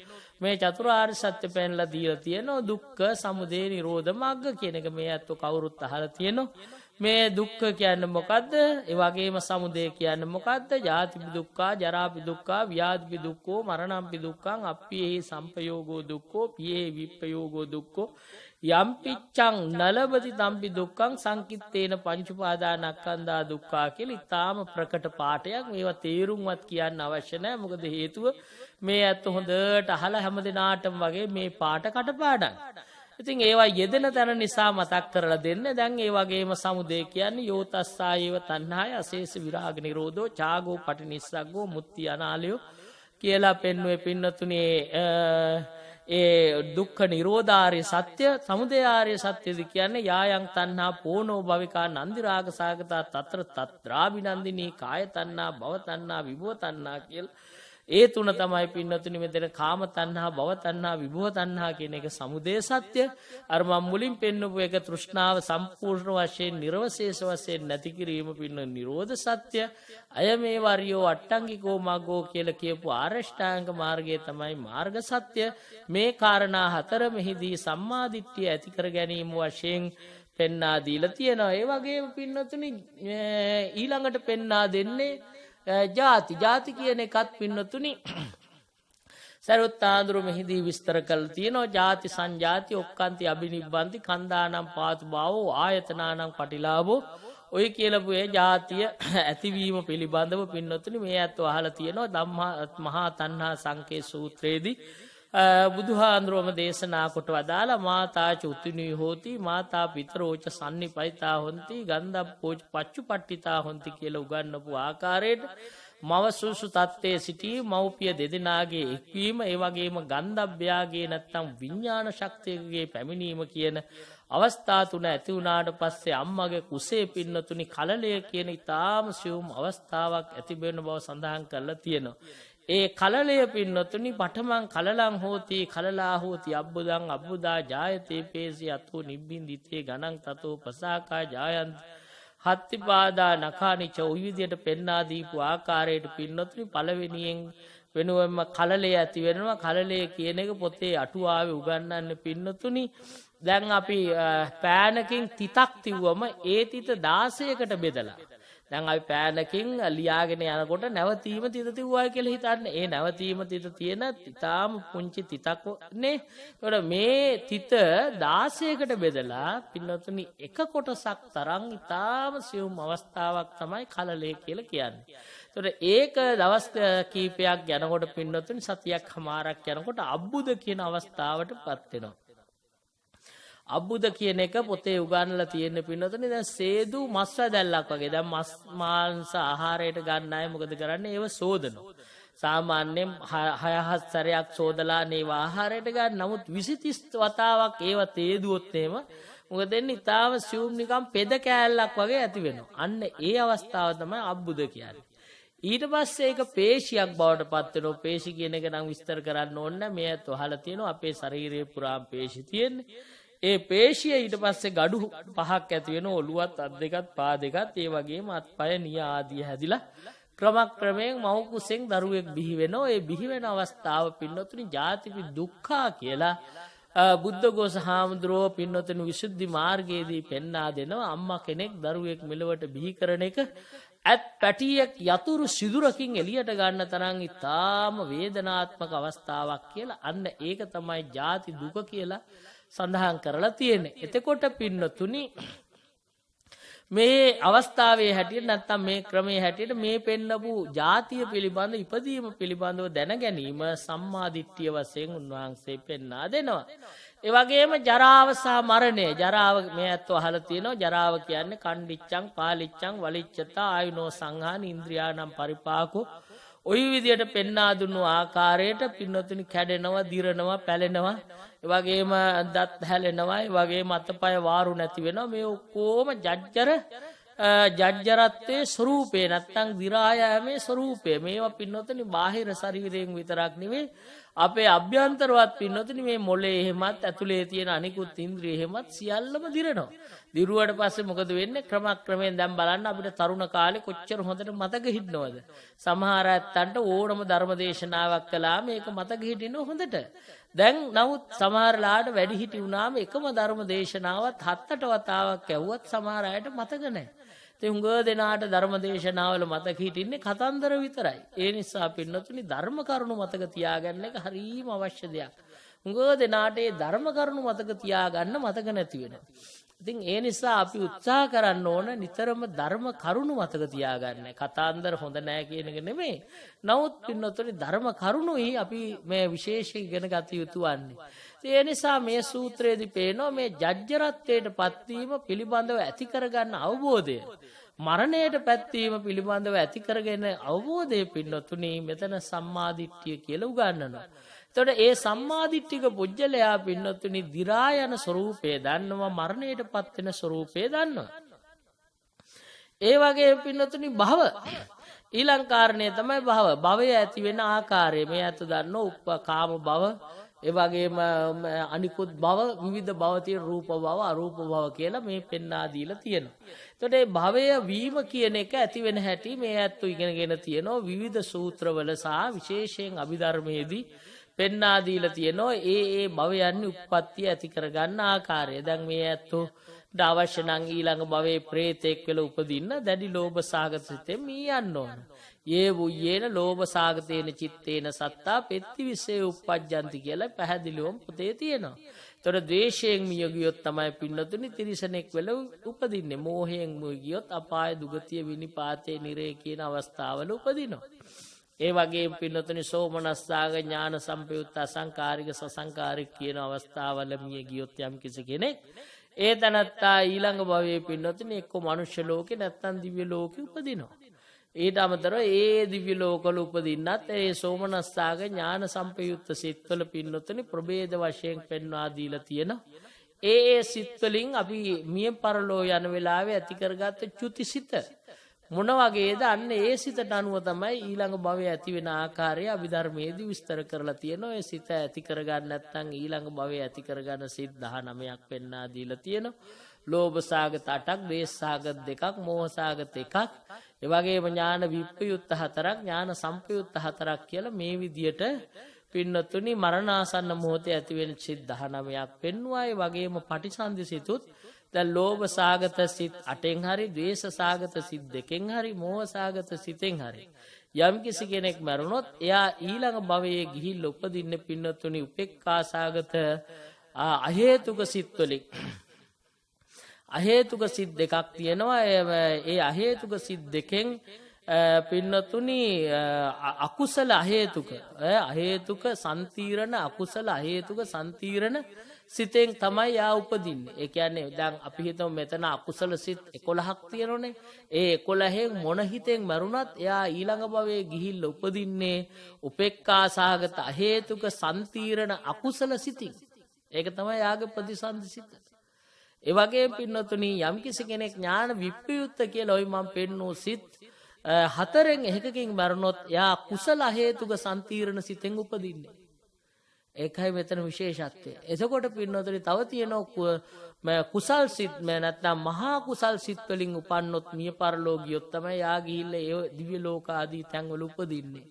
මේ චතුරාර්ය සත්‍ය පෙන්ලා දීලා තියෙනවා දුක්ඛ සමුදය නිරෝධ මාර්ග කියන එක මේ අතෝ කවුරුත් අහලා තියෙනවා. මේ දුක්ඛ කියන්නේ මොකද්ද? ඒ වගේම සමුදය කියන්නේ මොකද්ද? ජාතිපි දුක්ඛා, ජරාපි දුක්ඛා, ව්‍යාධිපි දුක්ඛෝ, මරණම්පි දුක්ඛං, අප්පියේ සම්පයෝගෝ දුක්ඛෝ, පියේ විප්පයෝගෝ දුක්ඛෝ, යම්පිච්ඡං නලබති තම්පි දුක්ඛං සංකිට්ඨේන පංච උපාදානස්කන්ධා දුක්ඛා කියලා ඊටාම ප්‍රකට පාඩයක්. මේවා තේරුම්වත් කියන්න අවශ්‍ය නැහැ. මොකද හේතුව මේ අත් හොඳට අහලා හැමදිනාටම වගේ මේ පාඩ කටපාඩම්. ඉතින් ඒවා යෙදෙන තැන නිසා මතක් කරලා දෙන්න. දැන් ඒ වගේම සමුදය කියන්නේ යෝතස්සායේව තණ්හාය අශේෂ විරාග නිරෝධෝ ඡාගෝ පටිනිස්සග්ගෝ මුත්‍ති අනාලයෝ කියලා පෙන්වුවේ පින්නතුනේ ඒ දුක්ඛ නිරෝධාර්ය සත්‍ය සමුදය ආර්ය සත්‍යද කියන්නේ යායන් තණ්හා පෝනෝ භවිකා නන්දි රාග සාගතා తත්‍ර తත්‍රාබිනන්දිනී කාය තණ්හා භව තණ්හා විභව තණ්හා කියලා ඒ තුන තමයි පින්නතුනි මෙතන කාම තණ්හා භව තණ්හා විභව තණ්හා කියන එක සමුදය සත්‍ය. අර මම මුලින් පෙන්නපු එක තෘෂ්ණාව සම්පූර්ණ වශයෙන් නිර්වශේෂ වශයෙන් නැති කිරීම පින්න නිරෝධ සත්‍ය. අය මේ වරියෝ අට්ටංගිකෝ මග්ගෝ කියලා කියපු ආරෂ්ඨාංග මාර්ගය තමයි මාර්ග සත්‍ය. මේ කාරණා හතර මෙහිදී සම්මා දිට්ඨිය ඇති කර ගැනීම වශයෙන් පෙන්වා දීලා තියෙනවා. ඒ වගේම පින්නතුනි ඊළඟට පෙන්වා දෙන්නේ ජාති කියන එකත් පින්නතුනි සරියුත් ආඳුරු මෙහිදී විස්තර කරලා තියෙනවා. ජාති සංජාති ඔක්කාන්ති අබිනිබ්බන්ති කන්දානම් පාතු භාවෝ ආයතනානම් පටිලාභෝ ඔය කියලපු ඒ ජාතිය ඇතිවීම පිළිබඳව පින්නතුනි මේ අතව අහලා තියෙනවා ධම්මා මහා තණ්හා සංකේ සූත්‍රයේදී බුදුහාඳුරම දේශනා කොට වදාලා මාතා චුතුනී හෝති මාතා පිතරෝච සම්නිපයිතා හොಂತಿ ගන්ධප්පෝච පච්චුපට්ඨිතා හොಂತಿ කියලා උගන්වපු ආකාරයට මව සුසු තත්ත්වයේ සිටි මව්පිය දෙදෙනාගේ එක්වීම ඒ වගේම ගන්ධබ්බයාගේ නැත්තම් විඥාන ශක්තියගේ පැමිණීම කියන අවස්ථා තුන ඇති වුණාට පස්සේ අම්මගේ කුසේ පින්නතුනි කලලය කියන ඊටාම සියුම් අවස්ථාවක් ඇති වෙන බව සඳහන් කරලා තියෙනවා. ඒ කලලය පින්නතුනි පඨමං කලලං හෝති කලලා හෝති අබ්බුදං අබ්බුදා ජායතේ පේසි අතෝ නිබ්බින්දිතේ ගණං තතෝ පසාකා ජායන්ති හත්තිපාදා නඛානිච ඔය විදියට පෙන්වා දීපු ආකාරයට පින්නතුනි පළවෙනියෙන් වෙනුවෙන්ම කලලය ඇති වෙනවා. කලලය කියන එක පොතේ අටුවාවේ උගන්වන්නේ පින්නතුනි දැන් අපි පෑනකින් තිතක් තිව්වම ඒ තිත 16කට බෙදලා දැන් අපි පෑනකින් ලියාගෙන යනකොට නැවතීම තිත තිව්වයි කියලා හිතන්න. ඒ නැවතීම තිත තියෙන ඊටාම පුංචි තිතක් නේ. ඒකට මේ තිත 16කට බෙදලා පින්නතුනි එක කොටසක් තරම් ඊටාම සියුම් අවස්ථාවක් තමයි කලලය කියලා කියන්නේ. ඒකට ඒක දවස් කීපයක් යනකොට පින්නතුනි සතියක් හමාරක් යනකොට අබ්බුද කියන අවස්ථාවටපත් වෙනවා. අබ්බුද කියන එක පොතේ උගන්වලා තියෙන පින්නතුනි දැන් සේදු මස් වැදල්ලක් වගේ. දැන් මස් මාංශ ආහාරයට ගන්න අය මොකද කරන්නේ? ඒව සෝදනවා. සාමාන්‍යයෙන් 6-7 සැරයක් සෝදලා නේව ආහාරයට ගන්න. නමුත් 20-30 වතාවක් ඒව තේදුවොත් එහෙම මොකද වෙන්නේ? ඊටාව සියුම් නිකන් පෙද කෑල්ලක් වගේ ඇති වෙනවා. අන්න ඒ අවස්ථාව තමයි අබ්බුද කියන්නේ. ඊට පස්සේ ඒක පේශියක් බවට පත් වෙනවා. පේශි කියන එක නම් විස්තර කරන්න ඕනේ නැහැ. මේ අත අහලා තියෙනවා අපේ ශරීරයේ පුරාම පේශි තියෙන්නේ. ඒ පේශිය ඊට පස්සේ gadu පහක් ඇති වෙන ඔළුවත් අත් දෙකත් පා දෙකත් ඒ වගේම අත්පය නිය ආදී හැදිලා ක්‍රමක්‍රමයෙන් මව්කුසෙන් දරුවෙක් බිහි වෙනවා. ඒ බිහි වෙන අවස්ථාව පින්නතුනි ජාතිපි දුක්ඛා කියලා බුද්ධඝෝස හාමුදුරුවෝ පින්නතුනි විසුද්ධි මාර්ගයේදී පෙන්වා දෙනවා. අම්මා කෙනෙක් දරුවෙක් මෙලොවට බිහි කරන එක ඇත් පැටියෙක් යතුරු සිදුරකින් එළියට ගන්න තරම් ඉතාම වේදනාත්මක අවස්ථාවක් කියලා. අන්න ඒක තමයි ජාති දුක කියලා සඳහන් කරලා තියෙන්නේ. එතකොට පින්නතුනි මේ අවස්ථාවේ හැටියට නැත්තම් මේ ක්‍රමයේ හැටියට මේ පෙන්නපු ජාතිය පිළිබඳ ඉපදීම පිළිබඳව දැන ගැනීම සම්මාදිට්ඨිය වශයෙන් උන්වහන්සේ පෙන්වා දෙනවා. ඒ වගේම ජරාව සහ මරණය. ජරාව මේ අත්ව අහලා තියෙනවා. ජරාව කියන්නේ කණ්ඩිච්ඡං පාලිච්ඡං වලිච්ඡතා ආයුනෝ සංහාන ඉන්ද්‍රියානම් පරිපාකෝ. ওই විදියට පෙන්වා දුන්නු ආකාරයට පින්නතුනි කැඩෙනවා, දිරනවා, පැලෙනවා. ඒ වගේම දත් හැලෙනවා. ඒ වගේම අතපය වාරු නැති වෙනවා. මේ ඔක්කොම ජජ්ජරත්වයේ ස්වરૂපේ නැත්තම් දිරා යෑමේ ස්වરૂපය. මේවා පින්නතුනි බාහිර ශරීරයෙන් විතරක් නෙවෙයි අපේ අභ්‍යන්තරවත් පින්නතුනි මේ මොලේ එහෙමත් ඇතුලේ තියෙන අනිකුත් ඉන්ද්‍රිය එහෙමත් සියල්ලම දිරනවා. දිරුවට පස්සේ මොකද වෙන්නේ? ක්‍රමක්‍රමයෙන් දැන් බලන්න අපිට තරුණ කාලේ කොච්චර හොඳට මතක හිටිනවද? සමහර ඇත්තන්ට ඕනම ධර්ම දේශනාවක් කළාම ඒක මතක හිටිනව හොඳට. දැන් නමුත් සමහරලාට වැඩි හිටි වුණාම එකම ධර්ම දේශනාවත් 7-8 වතාවක් ඇහුවත් සමහර අයට මතක නැහැ. ඉතින් හුඟ දෙනාට ධර්ම දේශනාවල මතක හිටින්නේ කතන්දර විතරයි. ඒ නිසා පින්නතුනි ධර්ම කරුණු මතක තියාගන්න එක හරිම අවශ්‍ය දෙයක්. හුඟ දෙනාට මේ ධර්ම කරුණු මතක තියාගන්න මතක නැති වෙනවා. ඉතින් ඒ නිසා අපි උත්සාහ කරන්න ඕන නිතරම ධර්ම කරුණු මතක තියාගන්න. කතාන්දර හොඳ නැහැ කියන එක නෙමෙයි. නමුත් පින්නතුනි ධර්ම කරුණුයි අපි මේ විශේෂයෙන් ඉගෙන ගත යුතු වන්නේ. ඒ නිසා මේ සූත්‍රයේදී පේනවා මේ ජජ්ජරත්වයට පත්වීම පිළිබඳව ඇති කරගන්න අවබෝධය. මරණයට පැත්වීම පිළිබඳව ඇති කරගෙන අවබෝධය පින්නතුනි මෙතන සම්මාදිට්ඨිය කියලා උගන්වනවා. එතකොට ඒ සම්මාදිට්ඨික පුජ්‍යලයා පින්නතුනි දි รา යන ස්වરૂපය දන්නවා, මරණයට පත් වෙන ස්වરૂපය දන්නවා. ඒ වගේ පින්නතුනි භව ඊළඟ කාරණේ තමයි භව. භවය ඇති වෙන ආකාරය මේ අත දන්නෝ උප්පකාම භව. ඒ වගේම අනිකුත් භව විවිධ භව තියෙන රූප භව, අරූප භව කියලා මේ පෙන්වා දීලා තියෙනවා. එතකොට මේ භවය වීම කියන එක ඇති වෙන හැටි මේ අත්තු ඉගෙනගෙන තියෙනවා විවිධ සූත්‍රවල සහ විශේෂයෙන් අභිධර්මයේදී පෙන්වා දීලා තියෙනවා ඒ භවයන් උප්පත්තිය ඇති කරගන්න ආකාරය. දැන් මේ ඇත්තෝ අවශ්‍ය නම් ඊළඟ භවයේ ප්‍රේතෙක් වෙලා උපදින්න දැඩි ලෝභ සාගත සිතෙන් මී යන්න ඕන. යේ වූයේන ලෝභ සාගතේන චිත්තේන සත්තා පෙත්ති විසේ උප්පජ්ජන්ති කියලා පැහැදිලිවම පොතේ තියෙනවා. ඒතර ද්වේෂයෙන් මිය ගියොත් තමයි පින්නතුනි තිරිසනෙක් වෙලා උපදින්නේ. මෝහයෙන් මිය ගියොත් අපාය දුගතිය විනිපාතේ නිරේ කියන අවස්ථාවල උපදිනවා. ඒ වගේම පින්නතුනි සෝමනස්සාග ඥාන සම්පයුත්ත අසංකාරික සසංකාරික කියන අවස්ථාවල මිය ගියොත් යම් කෙනෙක් ඒ තනත්තා ඊළඟ භවයේ පින්නතුනි එක්ක මනුෂ්‍ය ලෝකේ නැත්නම් දිව්‍ය ලෝකේ උපදිනවා. ඊට අමතරව ඒ දිව්‍ය ලෝකවල උපදින්නත් ඒ සෝමනස්සාග ඥාන සම්පයුත්ත සිත්වල පින්නතුනි ප්‍රභේද වශයෙන් පෙන්වා දීලා තියෙනවා. ඒ සිත් වලින් අපි මිය පරලෝ යන වෙලාවේ ඇති කරගත්ත චුතිසිත මොන වගේද? අන්න ඒ සිතට අනුව තමයි ඊළඟ භවය ඇති වෙන ආකාරය අභිධර්මයේදී විස්තර කරලා තියෙනවා. ඒ සිත ඇති කරගන්න නැත්නම් ඊළඟ භවය ඇති කරගන්න සිත් 19ක් පෙන්වා දීලා තියෙනවා. ලෝභ සාගත 8ක්, ද්වේෂ සාගත 2ක්, මෝහ සාගත 1ක්, ඒ වගේම ඥාන විප්පයුත්ත 4ක්, ඥාන සම්පයුත්ත 4ක් කියලා මේ විදියට පින්නතුනි මරණාසන්න මොහොතේ ඇති වෙන සිත් 19ක් පෙන්වුවා. ඒ වගේම පටිසන්ධි සිතුත් දැන් ලෝභ සාගත සිත් 8න් හරි, ද්වේෂ සාගත සිත් 2න් හරි, මෝහ සාගත සිතෙන් හරි යම් කිසි කෙනෙක් මරුණොත් එයා ඊළඟ භවයේ ගිහිල්ලා උපදින්නේ පින්නතුනි උපේක්ඛා සාගත අහේතුක සිත් වලින්. අහේතුක සිත් දෙකක් තියෙනවා. ඒ අහේතුක සිත් දෙකෙන් පින්නතුනි අකුසල අහේතුක සම්තිරණ අකුසල අහේතුක සම්තිරණ සිතෙන් තමයි යා උපදින්නේ. ඒ කියන්නේ දැන් අපි හිතමු මෙතන අකුසල සිත් 11ක් තියෙනෝනේ. ඒ 11න් මොන හිතෙන් මරුණත් එයා ඊළඟ භවයේ ගිහිල්ලා උපදින්නේ උපේක්ඛා සහගත අහේතුක සම්තිරණ අකුසල සිතින්. ඒක තමයි යාගේ ප්‍රතිසන්දි සිත. ඒ වගේ පින්නතුනි යම් කිසි කෙනෙක් ඥාන විප්පයුත්ත කියලා ඔයි මම පෙන්නෝ සිත් 4න් එකකින් මරුණොත් එයා කුසල හේතුක සම්තිරණ සිතෙන් උපදින්නේ. ඒකයි මෙතන විශේෂත්වය. එතකොට පින්නතුනි තව තියෙනවා කුසල් සිත් නැත්නම් මහා කුසල් සිත් වලින් උපන්නොත් මිය පරලෝ ගියොත් තමයි යා ගිහිල්ලා ඒ දිව්‍ය ලෝක ආදී තැන්වල උපදින්නේ.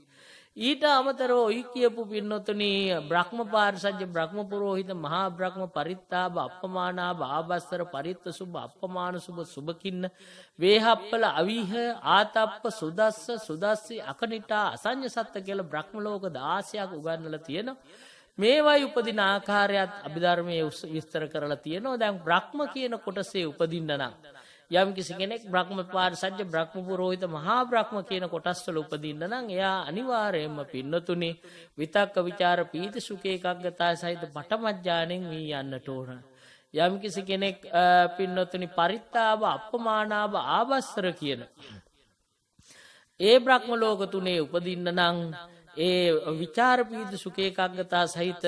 ඊට අමතරව ඔයි කියපු පින්නතුනි බ්‍රහ්ම පාරිසජ්ජ බ්‍රහ්ම පුරෝහිත මහා බ්‍රහ්ම පරිත්තාබ අපමානාබ ආබස්සර පරිත්ත සුභ අපමාන සුභ සුභකින්න වේහප්පල අවිහ ආතප්ප සුදස්ස සුදස්සි අකනිටා අසඤ්ඤ සත්ත කියලා බ්‍රහ්ම ලෝක 16ක් උගන්වලා තියෙනවා. මේවයි උපදින ආකාරයත් අභිධර්මයේ විස්තර කරලා තියෙනවා. දැන් බ්‍රහ්ම කියන කොටසේ උපදින්න නම් යම් කිසි කෙනෙක් බ්‍රහ්ම පාරිසජ්ජ බ්‍රහ්ම පුරෝහිත මහා බ්‍රහ්ම කියන කොටස් වල උපදින්න නම් එයා අනිවාර්යයෙන්ම පින්නතුනි විතක්ක ਵਿਚාර පීති සුඛ ඒකග්ගතා සහිත පඨමඥාණයෙන් වී යන්නට ඕන. යම් කිසි කෙනෙක් පින්නතුනි පරිත්තාබ අපමානාබ ආබස්සර කියන ඒ බ්‍රහ්ම ලෝක තුනේ උපදින්න නම් ඒ විචාර පීති සුඛ ඒකග්ගතා සහිත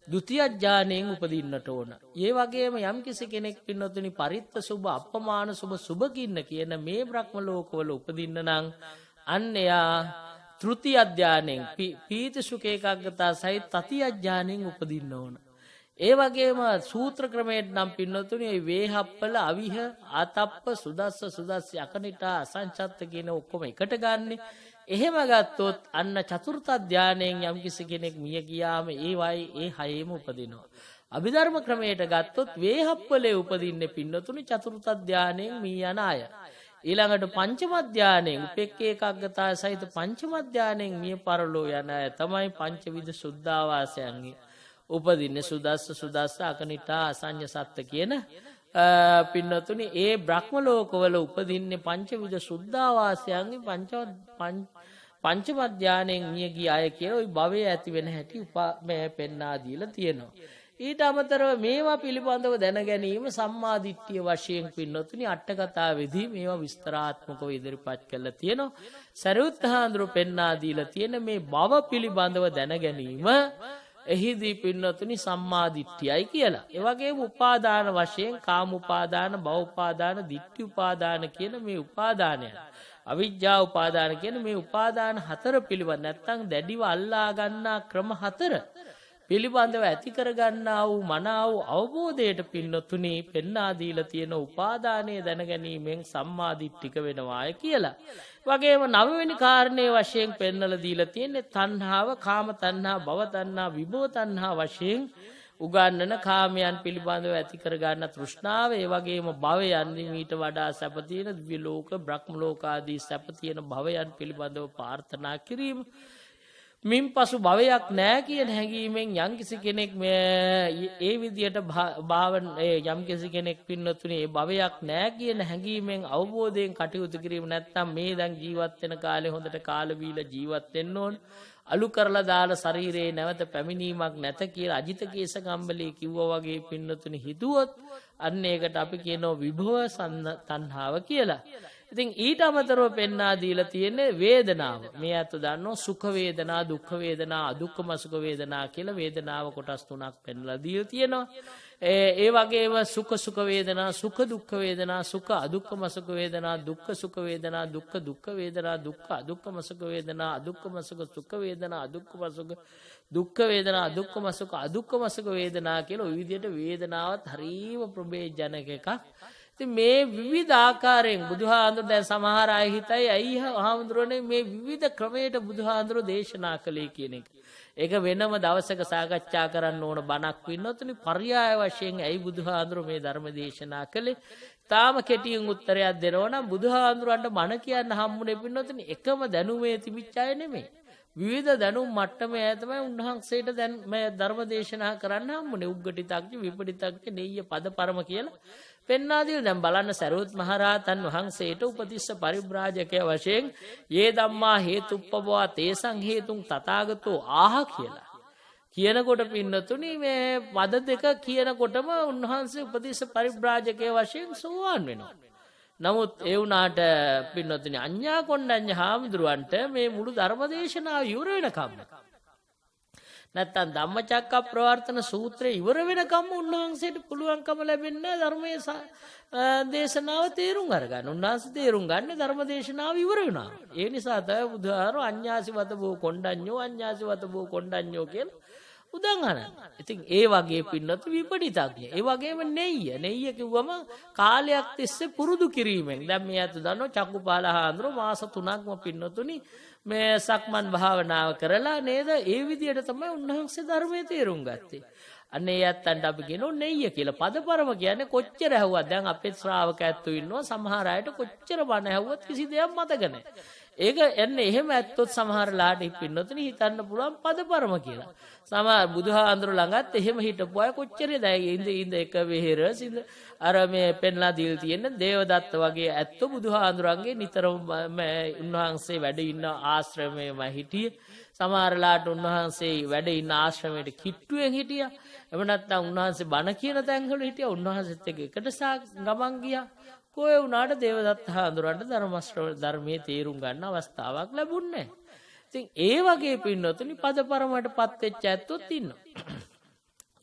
ဒုတိ ය ඥාණයෙන් උපදින්නට ඕන. ඒ වගේම යම් කිසි කෙනෙක් පින්නතුනි පරිත්ත සුභ අපමාන සුභ සුභකින්න කියන මේ බ්‍රහ්ම ලෝකවල උපදින්න නම් අන්න එයා තෘතිය ඥාණයෙන් පීති සුඛ ඒකග්ගතා සහිත තතිය ඥාණයෙන් උපදින්න ඕන. ඒ වගේම සූත්‍ර ක්‍රමයට නම් පින්නතුනි වේහප්පල අවිහ ආතප්ප සුදස්ස සුදස්සි අකනිටා අසංචත්ත කියන ඔක්කොම එකට ගන්නේ. එහෙම ගත්තොත් අන්න චතුර්ථ ධානයෙන් යම් කිසි කෙනෙක් මිය ගියාම ඒවයි ඒ හයේම උපදිනවා. අභිධර්ම ක්‍රමයට ගත්තොත් වේහප්පලේ උපදින්නේ පින්නතුනි චතුර්ථ ධානයෙන් මිය යන අය. ඊළඟට පංචම ධානයෙන් උපෙක්ඛේ ඒකග්ගතා සහිත පංචම ධානයෙන් මිය පරලෝ යන අය තමයි පංචවිධ සුද්ධාවාසයන්ගේ උපදින්නේ. සුදස්ස අකනිටා අසඤ්ඤ සත්ත කියන පින්නතුනි ඒ බ්‍රහ්ම ලෝකවල උපදින්නේ පංචවිධ සුද්ධාවාසයන්ගේ පංචම ධානයෙන් මිය ගිය අය කියලා ওই භවයේ ඇති වෙන හැටි මේ පෙන්වා දීලා තියෙනවා. ඊට අමතරව මේවා පිළිබඳව දැන ගැනීම සම්මා දිට්ඨිය වශයෙන් පින්නතුනි අට කතාවේදී මේවා විස්තරාත්මකව ඉදිරිපත් කරලා තියෙනවා. සරියුත් හාමුදුරුවෝ පෙන්වා දීලා තියෙන මේ භව පිළිබඳව දැන ගැනීම එහිදී පින්නතුනි සම්මා දිට්ඨියයි කියලා. ඒ වගේම උපාදාන වශයෙන් කාම උපාදාන, භව උපාදාන, දිට්ඨි උපාදාන කියන මේ උපාදානයන්. අවිජ්ජා උපාදාන කියන මේ උපාදාන හතර පිළිබඳ නැත්නම් දැඩිව අල්ලා ගන්නා ක්‍රම හතර පිළිබඳව ඇති කර ගන්නා වූ මනා වූ අවබෝධයට පින්නතුනි පෙන්වා දීලා තියෙන උපාදානයේ දැන ගැනීමෙන් සම්මා දිට්ඨික වෙනවාය කියලා. වගේම නවවෙනි කාරණේ වශයෙන් පෙන්වලා දීලා තියෙන්නේ තණ්හාව, කාම තණ්හා, භව තණ්හා, විභව තණ්හා වශයෙන් උගන්වන කාමයන් පිළිබඳව ඇති කර ගන්න තෘෂ්ණාව. ඒ වගේම භවයන් ඊට වඩා සැප තියෙන දිව්‍ය ලෝක, බ්‍රහ්ම ලෝක ආදී සැප තියෙන භවයන් පිළිබඳව ප්‍රාර්ථනා කිරීම. මින්පසු භවයක් නැහැ කියන හැඟීමෙන් යම්කිසි කෙනෙක් ඒ විදියට යම්කිසි කෙනෙක් පින්නතුනේ ඒ භවයක් නැහැ කියන හැඟීමෙන් අවබෝධයෙන් කටයුතු කිරීම නැත්නම් මේ දැන් ජීවත් වෙන කාලේ හොඳට කාල බීලා ජීවත් වෙන්න ඕන. අලු කරලා දාලා ශරීරේ නැවත පැමිණීමක් නැත කියලා අජිත කේස කම්බලේ කිව්වා වගේ පින්නතුනේ හිතුවොත් අන්න ඒකට අපි කියනවා විභව තණ්හාව කියලා. ඉතින් ඊට අමතරව පෙන්වා දීලා තියෙන්නේ වේදනාව. මේ අත දන්නෝ සුඛ වේදනා, දුක්ඛ වේදනා, අදුක්ඛම සුඛ වේදනා කියලා වේදනාව කොටස් තුනක් පෙන්වලා දීලා තියෙනවා. ඒ වගේම සුඛ වේදනා, සුඛ දුක්ඛ වේදනා, සුඛ අදුක්ඛම සුඛ වේදනා, දුක්ඛ සුඛ වේදනා, දුක්ඛ දුක්ඛ වේදනා, දුක්ඛ අදුක්ඛම සුඛ වේදනා, අදුක්ඛම සුඛ සුඛ වේදනා, අදුක්ඛම සුඛ දුක්ඛ වේදනා, අදුක්ඛම සුඛ අදුක්ඛම සුඛ වේදනා කියලා ওই විදිහට වේදනාවත් හරීම ප්‍රභේජනක එකක්. ඉතින් මේ විවිධ ආකාරයෙන් බුදුහාඳුර දැන් සමහර අය හිතයි ඇයි හාමුදුරනේ මේ විවිධ ක්‍රමයට බුදුහාඳුර දේශනා කළේ කියන එක. ඒක වෙනම දවසක සාකච්ඡා කරන්න ඕන බණක් වෙන්නොත්නි පර්යාය වශයෙන් ඇයි බුදුහාඳුර මේ ධර්ම දේශනා කළේ. තාම කෙටියෙන් උත්තරයක් දෙනවා නම් බුදුහාඳුරන්ට බණ කියන්න හම්බුනේ පින්නොත්නි එකම දැනුමේ තිබිච්ච අය නෙමෙයි. විවිධ දැනුම් මට්ටමේ තමයි උන්වහන්සේට දැන් මේ ධර්ම දේශනා කරන්න හම්බුනේ. උග්ගටිතක්ක, විපටිතක්ක, නෙය්‍ය පදපරම කියලා පෙන්නාදී දැන් බලන්න සරියුත් මහරහතන් වහන්සේට උපතිස්ස පරිබ්‍රාජකය වශයෙන් යේ ධම්මා හේතුප්පවා තේසං හේතුං තථාගතෝ ආහ කියලා කියනකොට පින්නතුනි මේ පද දෙක කියනකොටම උන්වහන්සේ උපතිස්ස පරිබ්‍රාජකය වශයෙන් සෝවාන් වෙනවා. නමුත් ඒ වුණාට පින්නතුනි අඤ්ඤා කොණ්ඩඤ්ඤ හාමුදුරුවන්ට මේ මුළු ධර්මදේශනාව ඉවර වෙනකම් නැත්තම් ධම්මචක්කප්‍රවර්තන සූත්‍රය ඉවර වෙනකම් උන්වහන්සේට පුළුවන්කම ලැබෙන්නේ ධර්මයේ දේශනාව තේරුම් අරගන්න. උන්වහන්සේ තේරුම් ගන්න ධර්ම දේශනාව ඉවර වෙනවා. ඒ නිසා තමයි බුදුහාරෝ අඤ්ඤාසිවත බෝ කොණ්ඩඤ්ඤෝ අඤ්ඤාසිවත බෝ කොණ්ඩඤ්ඤෝ කියලා උදන් අනන. ඉතින් ඒ වගේ පින්නතු විපරිතඥ. ඒ වගේම නෙయ్య කිව්වම කාලයක් තිස්සේ පුරුදු කිරීමෙන්. දැන් මේ අත දන්නෝ චක්කුපාල හාමුදුරුවෝ මාස 3ක්ම පින්නතුනි මේ සක්මන් භාවනාව කරලා නේද? ඒ විදිහට තමයි උන්වහන්සේ ධර්මයේ තේරුම් ගත්තේ. අනේ යත්තන්ට අපි කියනවා නෙయ్య කියලා. පදපරම කියන්නේ කොච්චර ඇහුවත් දැන් අපේ ශ්‍රාවක ඇත්තෝ ඉන්නවා සමහර අයට කොච්චර බණ ඇහුවත් කිසි දෙයක් මතක නැහැ. ඒක එන්නේ එහෙම ඇත්තොත් සමහරලාට පින්නොතනේ හිතන්න පුළුවන් පදපරම කියලා. සමහර බුදුහාඳුර ළඟත් එහෙම හිටපු අය කොච්චරද ඉඳ එක වෙහෙර සිඳ අර මේ පෙන්ලා දීලා තියෙන දේවදත්ත වගේ ඇත්තෝ බුදුහාඳුරන්ගේ නිතරම උන්වහන්සේ වැඩ ඉන්න ආශ්‍රමයේම හිටියේ. සමහරලාට උන්වහන්සේ වැඩ ඉන්න ආශ්‍රමයට කිට්ටුවෙන් හිටියා. එහෙම නැත්නම් උන්වහන්සේ බණ කියන තැන්වල හිටියා. උන්වහන්සේත් එක්ක එකට ගමන් ගියා. කොයි වුණාට දේවදත්ත හාමුදුරන්ට ධර්මයේ තේරුම් ගන්න අවස්ථාවක් ලැබුණේ නැහැ. ඉතින් ඒ වගේ පින්නතුනි පදපරමටපත් වෙච්ච ඇත්තොත් ඉන්නවා.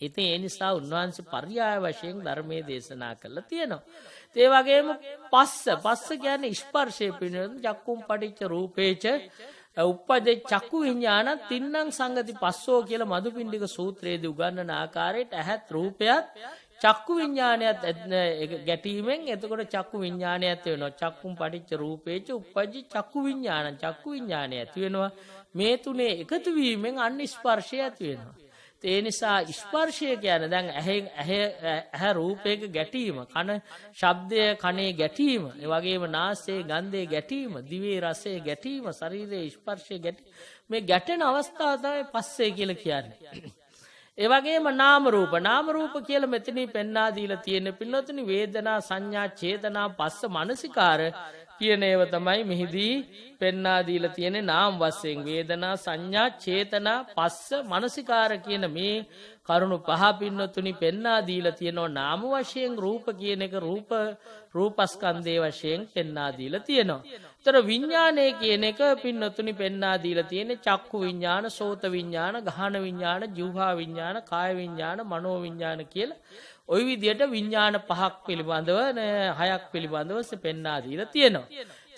ඉතින් ඒ නිසා උන්වහන්සේ පර්යාය වශයෙන් ධර්මයේ දේශනා කළා තියෙනවා. ඒ වගේම පස්ස කියන්නේ ස්පර්ශයේ පින්නතුනි චක්කුම් පටිච්ච රූපේච උප්පදේ චක්කු විඥාන තින්නම් සංගති පස්සෝ කියලා මදුපිණ්ඩික සූත්‍රයේදී උගන්වන ආකාරයට ඇහත් රූපයත් චක්කු විඥානයත් ගැටීමෙන් එතකොට චක්කු විඥානය ඇති වෙනවා. චක්කුම් පටිච්ච රූපේච උප්පජ්ජි චක්කු විඥානය ඇති වෙනවා. මේ තුනේ එකතු වීමෙන් අන්න ස්පර්ශය ඇති වෙනවා. ඒ නිසා ස්පර්ශය කියන්නේ දැන් ඇහැ රූපයක ගැටීම, කන ශබ්දය කනේ ගැටීම, ඒ වගේම නාසයේ ගන්ධයේ ගැටීම, දිවේ රසයේ ගැටීම, ශරීරයේ ස්පර්ශයේ ගැටීම, මේ ගැටෙන අවස්ථාව තමයි පස්සේ කියලා කියන්නේ. ඒ වගේම නාම රූප කියලා මෙතනින් පෙන්වා දීලා තියෙන පින්නතුනි වේදනා සංඥා චේතනා පස්ස මනසිකාර කියන ඒවා තමයි මෙහිදී පෙන්වා දීලා තියෙන්නේ නාම වශයෙන්. වේදනා සංඥා චේතනා පස්ස මනසිකාර කියන මේ කරුණු පහ පින්නතුනි පෙන්වා දීලා තියෙනවා. නාම වශයෙන් රූප කියන එක රූපස්කන්ධයේ වශයෙන් පෙන්වා දීලා තියෙනවා. තර විඥානය කියන එක පින්නතුනි පෙන්වා දීලා තියෙන්නේ චක්කු විඥාන, සෝත විඥාන, ගහන විඥාන, જીවහා විඥාන, කාය විඥාන, මනෝ විඥාන කියලා ওই විදිහට විඥාන පහක් පිළිබඳව 6ක් පිළිබඳව පෙන්වා දීලා තියෙනවා.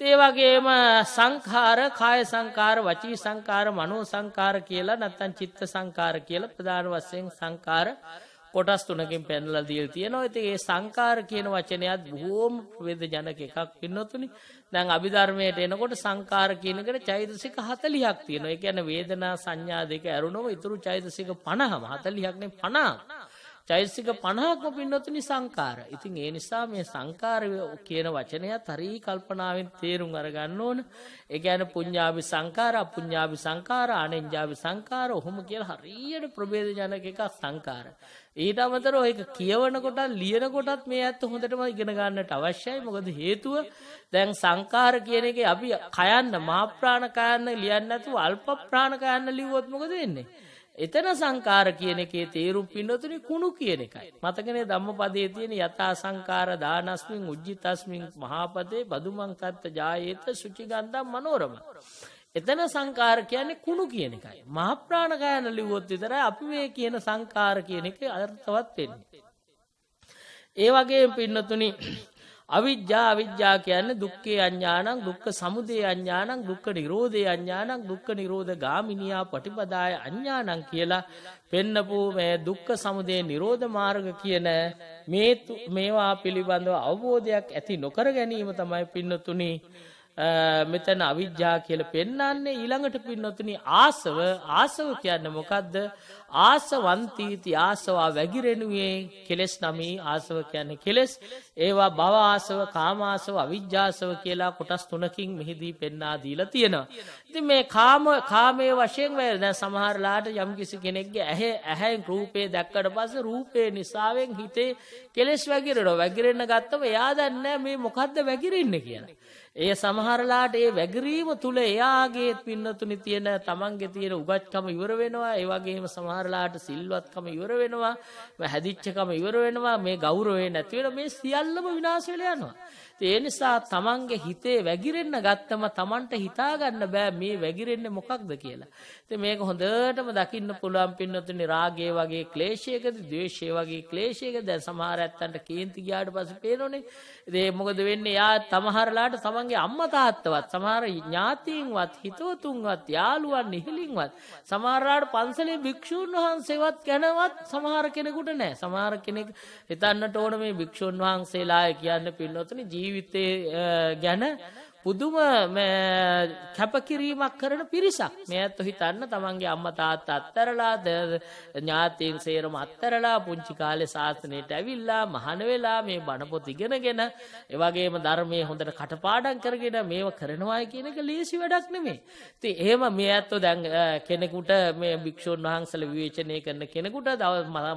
ඒ වගේම සංඛාර, කාය සංඛාර, වචී සංඛාර, මනෝ සංඛාර කියලා නැත්නම් චිත්ත සංඛාර කියලා ප්‍රධාන වශයෙන් සංඛාර කොටස් තුනකින් පෙන්වලා දීලා තියෙනවා. ඉතින් මේ සංඛාර කියන වචනයත් බොහෝම වේදජනක එකක් පින්නතුනි. දැන් අභිධර්මයට එනකොට සංඛාර කියන එකට චෛතසික 40ක් තියෙනවා. ඒ කියන්නේ වේදනා සංඥා දෙක ඇරුණොම ඊතුරු චෛතසික 50ම 40ක් නේ 50. චෛතසික 50ක්ම පින්නතුනි සංඛාර. ඉතින් ඒ නිසා මේ සංඛාර කියන වචනයත් හරි කල්පනාවෙන් තේරුම් අරගන්න ඕන. ඒ කියන්නේ පුඤ්ඤාභි සංඛාර, අපුඤ්ඤාභි සංඛාර, අනෙඤ්ඤාභි සංඛාර ඔහොම කියලා හරියට ප්‍රභේද ජනක එකක් සංඛාර. ඊට අමතරව ඒක කියවන කොට ලියන කොටත් මේ ඇත්ත හොඳටම ඉගෙන ගන්නට අවශ්‍යයි. මොකද හේතුව දැන් සංඛාර කියන එකේ අපි කයන්න මහා ප්‍රාණ කයන්න ලියන්නේ නැතුව අල්ප ප්‍රාණ කයන්න ලිව්වොත් මොකද වෙන්නේ? එතන සංඛාර කියන එකේ තේරුම් පින්නතුනි කුණු කියන එකයි. මතකනේ ධම්මපදයේ තියෙන යථා සංඛාර දානස්මින් උජ්ජිතස්මින් මහාපදේ බදුමං තත්ත ජායේත සුචිගන්ධම් මනෝරම. එතන සංඛාර කියන්නේ කුණු කියන එකයි. මහා ප්‍රාණ කයන ලිව්වොත් විතරයි අපි මේ කියන සංඛාර කියන එක අර්ථවත් වෙන්නේ. ඒ වගේම පින්නතුනි අවිජ්ජා කියන්නේ දුක්ඛේ අඥානං, දුක්ඛ සමුදය අඥානං, දුක්ඛ නිරෝධේ අඥානං, දුක්ඛ නිරෝධ ගාමිනියා පටිපදාය අඥානං කියලා පෙන්නපු මේ දුක්ඛ සමුදය නිරෝධ මාර්ග කියන මේවා පිළිබඳව අවබෝධයක් ඇති නොකර ගැනීම තමයි පින්නතුනි මෙතන අවිජ්ජා කියලා පෙන්නන්නේ. ඊළඟට පින්නතුනි ආසව කියන්නේ මොකද්ද? ආසවන්තීති ආසවා වැగిරෙනුවේ කෙලස් නමී. ආසව කියන්නේ කෙලස්. ඒවා භව ආසව, කාම ආසව, අවිජ්ජාසව කියලා කොටස් තුනකින් මෙහිදී පෙන්වා දීලා තියෙනවා. ඉතින් මේ කාමයේ වශයෙන් දැන් සමහරලාට යම් කිසි කෙනෙක්ගේ ඇහෙන් රූපේ දැක්කට පස්සේ රූපේ නිසාවෙන් හිතේ කෙලස් වැగిරෙනවා. වැగిරෙන්න ගත්තම එයා දන්නේ මේ මොකද්ද වැగిරෙන්නේ කියලා. ඒ සමහරලාට ඒ වැගිරීම තුල එයාගේ පින්නතුනි තියෙන තමන්ගේ තියෙන උගත්කම ඉවර වෙනවා. ඒ වගේම සමහරලාට සිල්වත්කම ඉවර වෙනවා. මේ හැදිච්චකම ඉවර වෙනවා. මේ ගෞරවය නැති වෙනවා. මේ සියල්ලම විනාශ වෙලා යනවා. ඒ නිසා තමන්ගේ හිතේ වැගිරෙන්න ගත්තම තමන්ට හිතා ගන්න බෑ මේ වැගිරෙන්නේ මොකක්ද කියලා. ඉතින් මේක හොඳටම දකින්න පුළුවන් පින්නතුනි රාගයේ වගේ ක්ලේශයකද, ද්වේෂයේ වගේ ක්ලේශයකද. දැන් සමහර ඇත්තන්ට කේන්ති ගියාට පස්සේ පේනෝනේ. ඉතින් මොකද වෙන්නේ? යා තමහරලාට තමන් තමන්ගේ අම්මා තාත්තවත් සමහර ඥාතීන්වත් හිතවතුන්වත් යාළුවන් නිහිලින්වත් සමහරලාට පන්සලේ භික්ෂූන් වහන්සේවත් ගැනවත් සමහර කෙනෙකුට නැහැ. සමහර කෙනෙක් හිතන්නට ඕන මේ භික්ෂූන් වහන්සේලා කියන්න පින්නොතනේ ජීවිතේ ගැන පුදුම කැපකිරීමක් කරන පිරිසක්. මේ ඇත්ත හිතන්න තමන්ගේ අම්මා තාත්තා අත්තරලා ඥාතීන් සේරම අත්තරලා පුංචි කාලේ ශාසනයට ඇවිල්ලා මහාන වෙලා මේ බණ පොත් ඉගෙනගෙන ඒ වගේම ධර්මයේ හොඳට කටපාඩම් කරගෙන මේව කරනවා කියන එක ලේසි වැඩක් නෙමෙයි. ඉතින් එහෙම මේ ඇත්ත දැන් කෙනෙකුට මේ භික්ෂුන් වහන්සේලා විවේචනය කරන කෙනෙකුට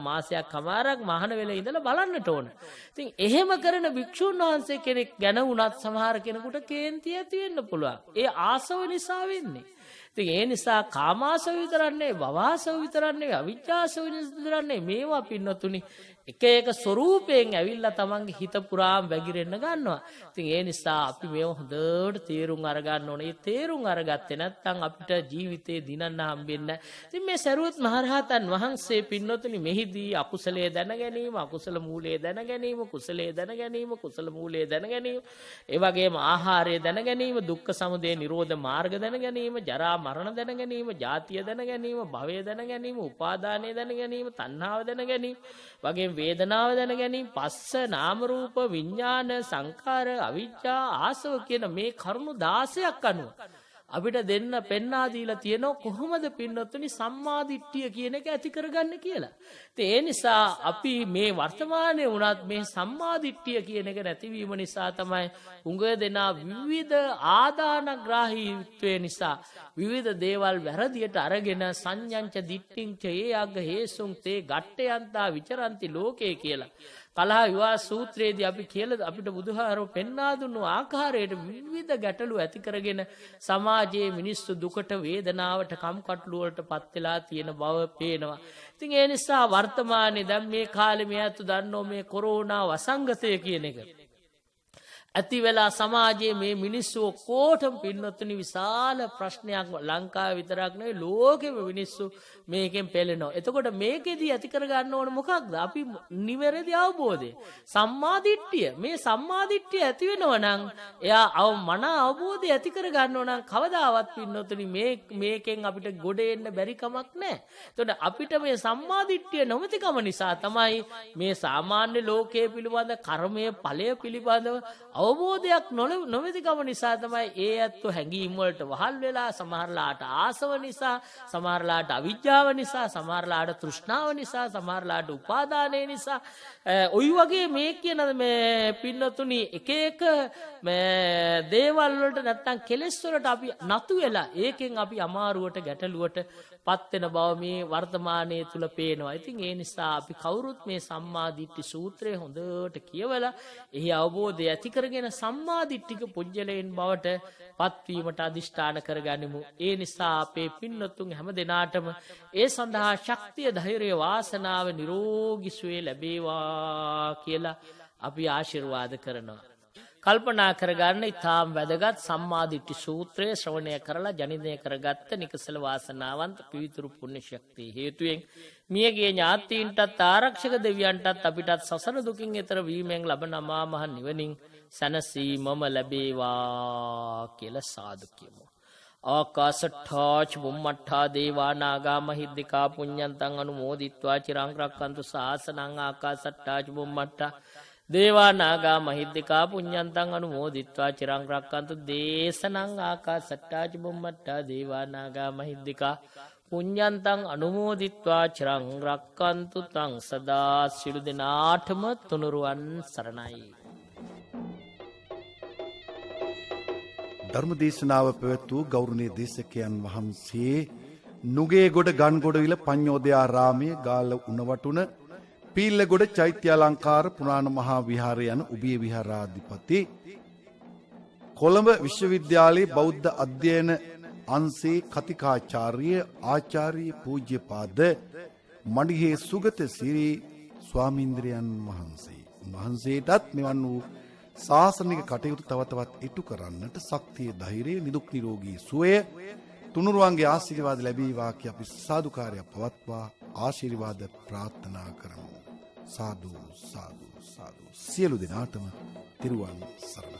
මාසයක් කමාරක් මහාන වෙලා ඉඳලා බලන්නට ඕන. ඉතින් එහෙම කරන භික්ෂුන් වහන්සේ කෙනෙක් ගැන වුණත් සමහර කෙනෙකුට කේන්ති ඇති වෙන්න පුළුවන්. ඒ ආසව නිසා වෙන්නේ. ඉතින් ඒ නිසා කාමාසව විතරක් නෙවෙයි, භවආසව විතරක් නෙවෙයි, අවිජ්ජාසව විතරක් නෙවෙයි, මේවා පින්නතුනි එක එක ස්වරූපයෙන් ඇවිල්ලා තමන්ගේ හිත පුරාම වැగిරෙන්න ගන්නවා. ඉතින් ඒ නිසා අපි මේව හොඳට තේරුම් අරගන්න ඕනේ. මේ තේරුම් අරගත්තේ නැත්නම් අපිට ජීවිතේ දිනන්න හම්බෙන්නේ නැහැ. ඉතින් මේ සරුවත් මහරහතන් වහන්සේ පින්නතුනි මෙහිදී අකුසලයේ දැන ගැනීම, අකුසල මූලයේ දැන ගැනීම, කුසලයේ දැන ගැනීම, කුසල මූලයේ දැන ගැනීම, ඒ වගේම ආහාරය දැන ගැනීම, දුක්ඛ සමුදය නිරෝධ මාර්ග දැන ගැනීම, ජරා මරණ දැන ගැනීම, ජාතිය දැන ගැනීම, භවය දැන ගැනීම, උපාදානය දැන ගැනීම, තණ්හාව දැන ගැනීම වගේ වේදනාව දැන ගැනීම, පස්ස, නාම රූප, විඥාන, සංඛාර, අවිජ්ජා, ආසව කියන මේ කරුණු 16ක් අනුව අපිට දෙන්න පෙන්වා දීලා තියෙනවා කොහොමද පින්නොත්තුනි සම්මා දිට්ඨිය කියන එක ඇති කරගන්න කියලා. ඉතින් ඒ නිසා අපි මේ වර්තමානයේ වුණත් මේ සම්මා දිට්ඨිය කියන එක නැතිවීම නිසා තමයි උඟ දෙනා විවිධ ආදානග්‍රාහීත්වය නිසා විවිධ දේවල් වැරදියට අරගෙන සංඤංච දිට්ඨිංච ඒ අග්ග හේසුං තේ ගට්ඨයන්තා විචරಂತಿ ලෝකේ කියලා කලහ විවාහ සූත්‍රයේදී අපි කියලා අපිට බුදුහාරෝ පෙන්වා දුන්නු ආකාරයට විවිධ ගැටලු ඇති කරගෙන සමාජයේ මිනිස්සු දුකට වේදනාවට කම්කටොළු වලට පත් වෙලා තියෙන බව පේනවා. ඉතින් ඒ නිසා වර්තමානයේ දැන් මේ කාලේ මේ අතු දන්නෝ මේ කොරෝනා වසංගතය කියන එක ඇති වෙලා සමාජයේ මේ මිනිස්සු ඔක්කොටම පින්නොත්තුනි විශාල ප්‍රශ්නයක් ලංකාවේ විතරක් නෙවෙයි ලෝකෙම මිනිස්සු මේකෙන් පෙළෙනවා. එතකොට මේකෙදී ඇති කර ගන්න ඕන මොකක්ද? අපි නිවැරදි අවබෝධය. සම්මා දිට්ඨිය. මේ සම්මා දිට්ඨිය ඇති වෙනවා නම් එයා මන අවබෝධය ඇති කර ගන්න ඕන නම් කවදාවත් පින්නොත්තුනි මේකෙන් අපිට ගොඩ එන්න බැරි කමක් නැහැ. එතකොට අපිට මේ සම්මා දිට්ඨිය නොමැතිකම නිසා තමයි මේ සාමාන්‍ය ලෝකයේ පිළිබඳ කර්මයේ ඵලය පිළිබඳව අවබෝධයක් නොමැතිකම නිසා තමයි ඒ ඇත්තු හැඟීම් වලට වහල් වෙලා සමහරලාට ආසව නිසා, සමහරලාට අවිජ්ජාව නිසා, සමහරලාට තෘෂ්ණාව නිසා, සමහරලාට උපාදානය නිසා ඔයි වගේ මේ කියන මේ පින්නතුනි එක එක මේ දේවල් වලට නැත්තම් කෙලෙස් වලට අපි නතු වෙලා ඒකෙන් අපි අමාරුවට ගැටලුවට පත් වෙන බව මේ වර්තමානයේ තුල පේනවා. ඉතින් ඒ නිසා අපි කවුරුත් මේ සම්මා දිට්ඨි සූත්‍රය හොඳට කියවලා එහි අවබෝධය ඇති කරගෙන සම්මා දිට්ඨික පුජ්‍යලයෙන් බවට පත්වීමට අදිෂ්ඨාන කරගනිමු. ඒ නිසා අපේ පින්නතුන් හැම දිනාටම ඒ සඳහා ශක්තිය, ධෛර්යය, වාසනාව, නිරෝගී සුවය ලැබේවා කියලා අපි ආශිර්වාද කරනවා. කල්පනා කරගන්න ඉතාම වැදගත් සම්මා දිට්ඨි සූත්‍රය ශ්‍රවණය කරලා ජනිතය කරගත්ත නිකසල වාසනාවන්ත පිවිතුරු පුණ්‍ය ශක්තිය හේතුවෙන් මියගේ ඥාතීන්ටත් ආරක්ෂක දෙවියන්ටත් අපිටත් සසර දුකින් එතර වීමෙන් ලබන අමා මහ නිවනින් සැනසීමම ලැබේවා කියලා සාදු කියමු. ආකාශට්ඨා චුම්මට්ඨා දේවා නාග මහිද්దికා පුඤ්ඤන්තං අනුමෝදිත්වා චිරං රක්ඛන්තු ශාසනං ආකාශට්ඨා චුම්මට්ඨා දේවා නාග මහිද්దికා පුඤ්ඤන්තං අනුමෝදිත්වා චිරං රක්ඛන්තු දේශනං ආකාශට්ඨා චුම්මට්ඨා දේවා නාග මහිද්దికා පුඤ්ඤන්තං අනුමෝදිත්වා චිරං රක්ඛන්තු තං සදා සිළු දිනාටම තුනුරුවන් සරණයි. ධර්මදේශනාව පැවැත්වූ ගෞරවනීය දේශකයන් වහන්සේ නුගේගොඩ ගන්ගොඩවිල පඤ්ඤෝදයාරාමයේ ගාල්ල උණවටුන පීල්ලගොඩ චෛත්‍යාලංකාර පුරාණ මහා විහාරය යන උභය විහාරාධිපති කොළඹ විශ්වවිද්‍යාලයේ බෞද්ධ අධ්‍යයන අංශේ කතිකාචාර්ය ආචාර්ය පූජ්‍යපාද මණිහේ සුගත සිරි ස්වාමීන්ද්‍රයන් වහන්සේ. උන්වහන්සේටත් මෙවන් වූ ශාසනික කටයුතු තව තවත් ඉටු කරන්නට ශක්තිය, ධෛර්යය, නිදුක් නිරෝගී සුවය තුනුරුවන්ගේ ආශිර්වාද ලැබේවා කිය අපි සාදුකාරය පවත්වා ආශිර්වාද ප්‍රාර්ථනා කරමු. සාදු සාදු සාදු. සියලු දෙනාටම තිරුවන් සරණයි.